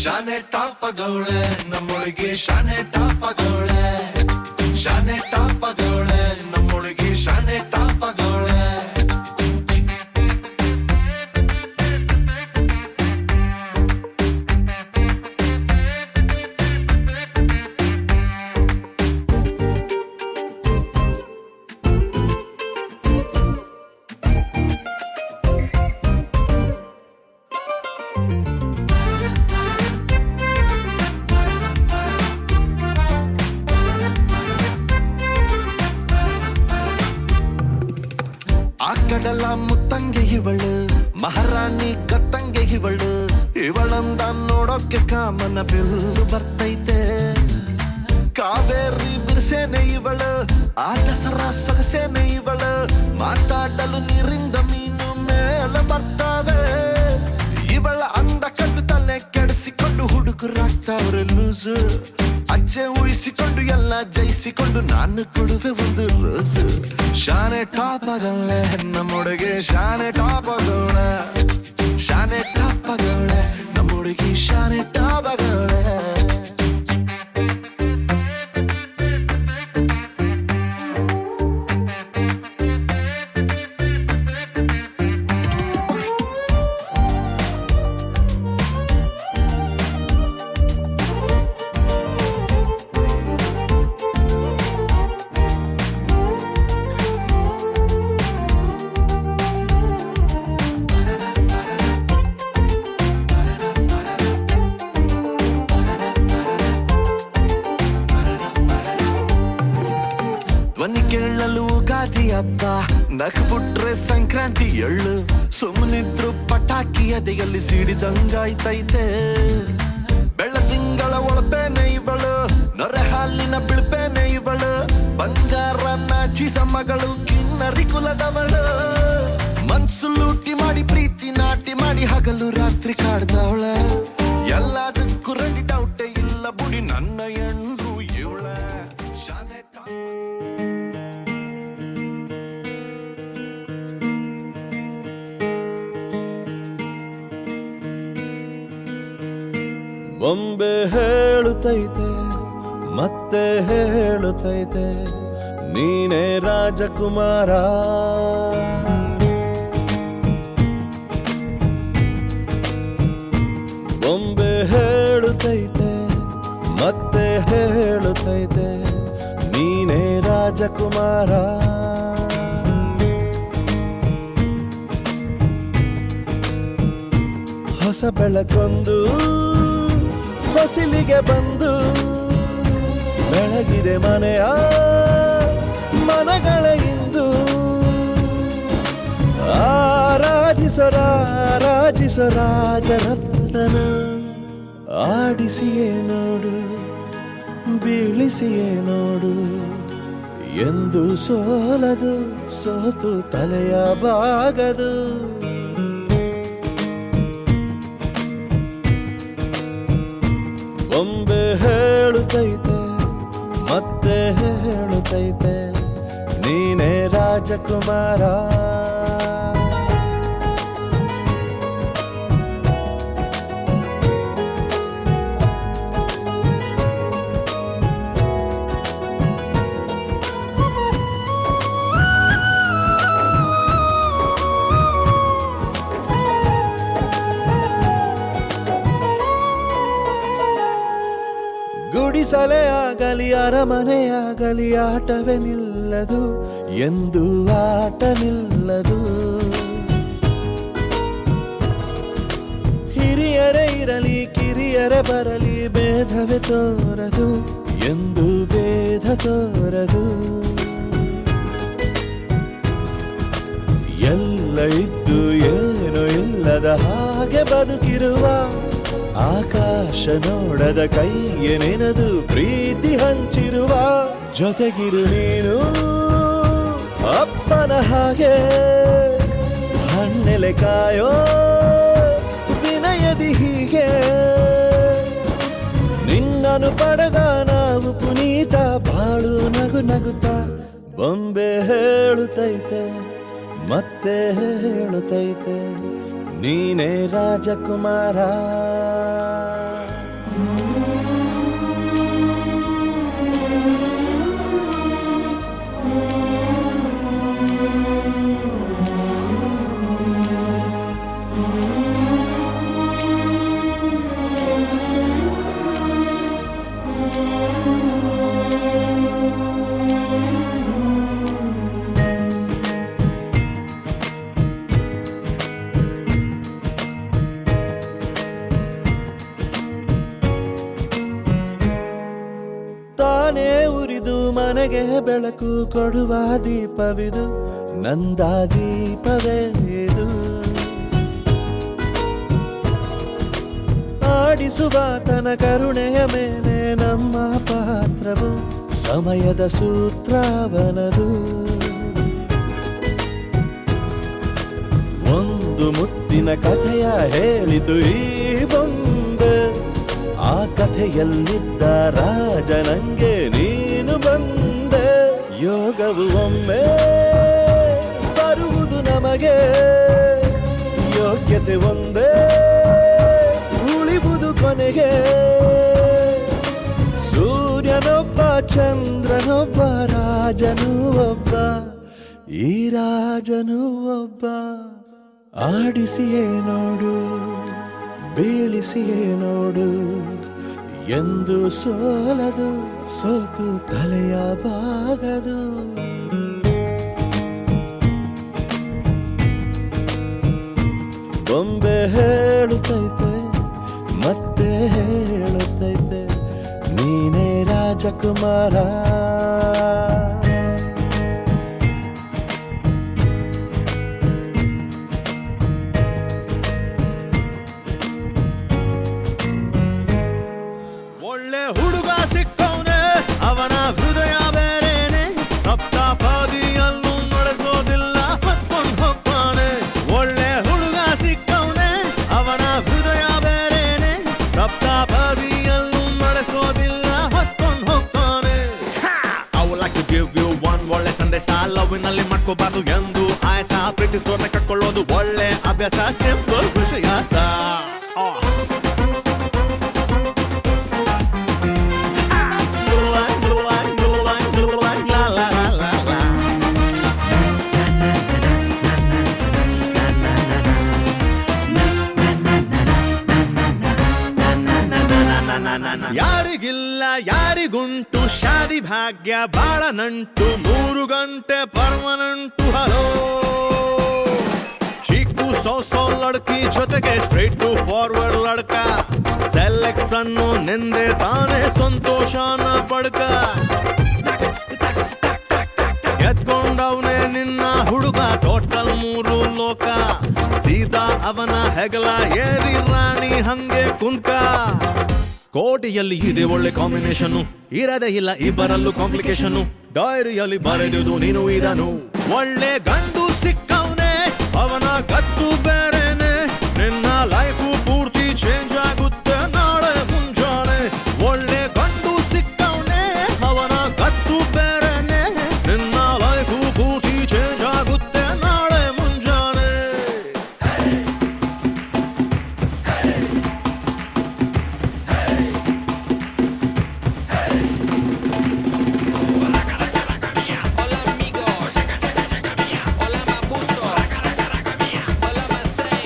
ಶಾನೆ ಟಾಪಗೌಳೆ ನಮ್ಮೊಳಗೆ ಶಾನೆ ಟಾಪಗೌಳೆ ಶಾನೆ ಟಾಪಗೌಳೆ ನಮ್ಮೊಳಗೆ ಶಾನೆ ಟಾಪಗೌಳೆ ಆ ಕಡಲ ಮುತ್ತಂಗೆ ಇವಳು ಮಹಾರಾಣಿ ಕತ್ತಂಗೆ ಇವಳು ಇವಳಂದ ನೋಡೋಕೆ ಕಾಮನ ಬಿಲ್ಲು ಬರ್ತೈತೆ ಕಾವೇರಿ ಬಿರ್ಸೇನೆ ಇವಳು ಆ ದಸರಾ ಸೊಗಸೇನೆ ಇವಳು ಮಾತಾಡಲು ನೀರಿಂದ ಮೀನು ಮೇಲೆ ಬರ್ತಾವೆ ಇವಳ ಅಂದ ಕಂಡು ತಲೆ ಕೆಡಿಸಿಕೊಂಡು ಹುಡುಗರಾಗ್ತಾವ್ರೆ ಲೂಸು ಅಜ್ಜೆ ಊಹಿಸಿಕೊಂಡು ಎಲ್ಲ ಜಯಿಸಿಕೊಂಡು ನಾನು ಕೊಡುವೆ ಒಂದು ರೋಸು ಶಾನೆ ಟಾಪಗೌಳೆ ನಮ್ಮೊಳಗೆ ಶಾನೆ ಟಾಪಗೌಳೆ ಶಾನೆ ಟಾಪಗೌಳೆ ನಮ್ಮೊಳಗೆ ಶಾನೆ ಟಾಪಗೌಳೆ ಹಬ್ಬ ನಕ್ಬಿಟ್ರೆ ಸಂಕ್ರಾಂತಿ ಎಳ್ಳು ಸುಮ್ಮನಿದ್ರು ಪಟಾಕಿ ಎದೆಯಲ್ಲಿ ಸಿಡಿದಂಗಾಯ್ತೈತೆ ಬೆಳ್ಳ ತಿಂಗಳ ಒಳಪೇನೆ ಇವಳು ನೊರೆ ಹಾಲಿನ ಬಿಳ್ಪೇನೆ ಇವಳು ಬಂಗಾರ ನಾಚಿಸ ಮಗಳು ಕಿನ್ನರಿ ಕುಲದವಳು ಮನ್ಸು ಲೂಟಿ ಮಾಡಿ ಪ್ರೀತಿ ನಾಟಿ ಮಾಡಿ ಹಗಲು ರಾತ್ರಿ ಕಾಡ್ದವಳ ಎಲ್ಲದಕ್ಕೂ ರೆಡಿ ಡೌಟೇ ಇಲ್ಲ ಬುಡಿ ನನ್ನ ಎಂದ್ರು ಇವಳ ಶಾನೆ ಬೊಂಬೆ ಹೇಳುತ್ತೈತೆ ಮತ್ತೆ ಹೇಳುತ್ತೈತೆ ನೀನೇ ರಾಜಕುಮಾರ ಬೊಂಬೆ ಹೇಳುತ್ತೈತೆ ಮತ್ತೆ ಹೇಳುತ್ತೈತೆ ನೀನೇ ರಾಜಕುಮಾರ ಹೊಸ ಬೆಳಕೊಂದು ಹೊಸಿಲಿಗೆ ಬಂದು ಬೆಳಗಿದೆ ಮನೆಯ ಮನಗಳ ಇಂದು ರಾಜರತ್ನನ ಆಡಿಸಿಯೇ ನೋಡು ಬೀಳಿಸಿಯೇ ನೋಡು ಎಂದು ಸೋಲದು ಸೋತು ತಲೆಯ ಬಾಗದು ಬೊಂಬೆ ಹೇಳುತ್ತೈತೆ ಮತ್ತೆ ಹೇಳುತ್ತೈತೆ ನೀನೇ ರಾಜಕುಮಾರ ಗುಡಿಸಲೇ ಆಗಲಿ ಅರಮನೆಯಾಗಲಿ ಆಟವೇ ನಿಲ್ಲದು ಎಂದು ಆಟ ನಿಲ್ಲದು ಹಿರಿಯರೇ ಇರಲಿ ಕಿರಿಯರೇ ಬರಲಿ ಭೇದವೇ ತೋರದು ಎಂದು ಭೇದ ತೋರದು ಎಲ್ಲ ಇದ್ದು ಏನೋ ಇಲ್ಲದ ಹಾಗೆ ಬದುಕಿರುವ ಆಕಾಶ ನೋಡದ ಕೈಯೇ ನೆನೆದು ಪ್ರೀತಿ ಹಂಚಿರುವ ಜೊತೆಗಿರು ನೀನು ಅಪ್ಪನ ಹಾಗೆ ಹಣ್ಣೆಲೆ ಕಾಯೋ ವಿನಯದಿ ಹೀಗೆ ನಿನ್ನನು ಪಡೆದ ನಾವು ಪುನೀತ ಬಾಳು ನಗು ನಗುತ್ತಾ ಬೊಂಬೆ ಹೇಳುತ್ತೈತೆ ಮತ್ತೆ ಹೇಳುತ್ತೈತೆ ನೀನೇ ರಾಜಕುಮಾರ ತಾನೇ ಉರಿದು ಮನೆಗೆ ಬೆಳಕು ಕೊಡುವ ದೀಪವಿದು ನಂದ ದೀಪವೇ ಇದು ಆಡಿಸುವ ತನ ಕರುಣೆಯ ಮೇಲೆ ನಮ್ಮ ಪಾತ್ರವು ಸಮಯದ ಸೂತ್ರವನದು ಒಂದು ಮುತ್ತಿನ ಕಥೆಯ ಹೇಳಿತು ಈ ಬೊಂಬೆ ಆ ಕಥೆಯಲ್ಲಿದ್ದ ರಾಜ ನಂಗೆ ನೀನು ಬಂದೆ ಯೋಗವು ಒಮ್ಮೆ ಬರುವುದು ನಮಗೆ ಯೋಗ್ಯತೆ ಒಂದೇ ಉಳಿವುದು ಕೊನೆಗೆ ಸೂರ್ಯನೊಬ್ಬ ಚಂದ್ರನೊಬ್ಬ ರಾಜನು ಒಬ್ಬ ಈ ರಾಜನು ಒಬ್ಬ ಆಡಿಸಿಯೇ ನೋಡು ಬೀಳಿಸಿಯೇ ನೋಡು ಎಂದು ಸೋಲದು ಸೋತು ತಲೆಯ ಬಾಗದು ಬೊಂಬೆ ಹೇಳುತ್ತೈತೆ ಮತ್ತೆ ಹೇಳುತ್ತೈತೆ ನೀನೇ ರಾಜಕುಮಾರ ಲವ್ನಲ್ಲಿ ಮಾಡ್ಕೋಬಾರ್ದು ಎಂದು ಆಯಸ ಪ್ರೀತಿಸೋರ್ನ ಕಟ್ಕೊಳ್ಳೋದು ಒಳ್ಳೆ ಅಭ್ಯಾಸ ಸಿಂಪಲ್ ವಿಷಯ ಯಾರಿಗಿಲ್ಲ ಯಾರಿಗುಂಟು ಶಾದಿ ಭಾಗ್ಯ ಬಾಳ ನಂಟು 3 ಗಂಟೆ ಪರ್ಮನೆಂಟು ಹಲೋ ಚಿಕ್ಕು ಸೌ ಲಡ್ಕಿ ಜೊತೆಗೆ ಸ್ಟ್ರೈಟ್ ಟು ಫಾರ್ವರ್ಡ್ ಲಡ್ಕ ಸೆಲೆಕ್ಷನ್ ನೆಂದೆ ತಾನೇ ಸಂತೋಷನ ಪಡ್ಕ ಎತ್ಕೊಂಡವನೇ ನಿನ್ನ ಹುಡುಗ ಟೋಟಲ್ 3 ಲೋಕ ಸೀದಾ ಅವನ ಹೆಗಲ ಏರಿ ರಾಣಿ ಹಂಗೆ ಕುಂಕ ಕೋಟಿಯಲ್ಲಿ ಇದೆ ಒಳ್ಳೆ ಕಾಂಬಿನೇಷನ್ ಇರದೇ ಇಲ್ಲ ಇಬ್ಬರಲ್ಲೂ ಕಾಂಪ್ಲಿಕೇಶನ್ ಡೈರಿಯಲ್ಲಿ ಬರೆದುದು ನೀನು ಇದನು ಒಳ್ಳೆ ಗಂಡು ಸಿಕ್ಕವನೇ ಅವನ ಗತ್ತು ಬೇರೆನೆ ನಿನ್ನ ಲೈಫು ಪೂರ್ತಿ ಚೇಂಜ್ ಆಗುತ್ತೆ ನಾಳೆ ಮುಂಜಾನೆ ಒಳ್ಳೆ ಗಂಡು ಸಿಕ್ಕವನೇ ಅವನ ಗತ್ತು ಬೇರೆನೆ ನಿನ್ನ ಲೈಫು ಪೂರ್ತಿ ಚೇಂಜ್ ಆಗುತ್ತೆ ನಾಳೆ ಮುಂಜಾನೆ Hola amigos, hola Mabusto, hola Masay,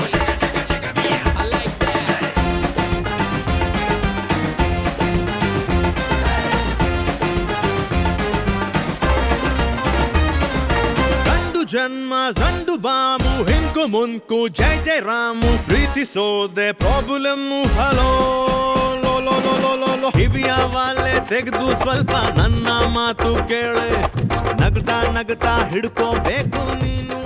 I like that. ಗಂಡು ಜನ್ಮ ಜಂಡು ಬಾಮು ಹಿಂಕು ಮುಂಕು ಜೈ ಜೈ ರಾಮು ಪ್ರೀತಿಸೋದೆ ಪ್ರಾಬ್ಲಮ್ಮು ಹಲೋ ಲೋ ಲೋ ಲೋ ಲೋ ಲೋ ಲೋ ಕಿವಿಯ ವಾಲೆ ತೆಗೆದು ಸ್ವಲ್ಪ ನನ್ನ ಮಾತು ಕೇಳೆ ನಗ್ತಾ ನಗ್ತಾ ಹಿಡ್ಕೋಬೇಕು ನೀನು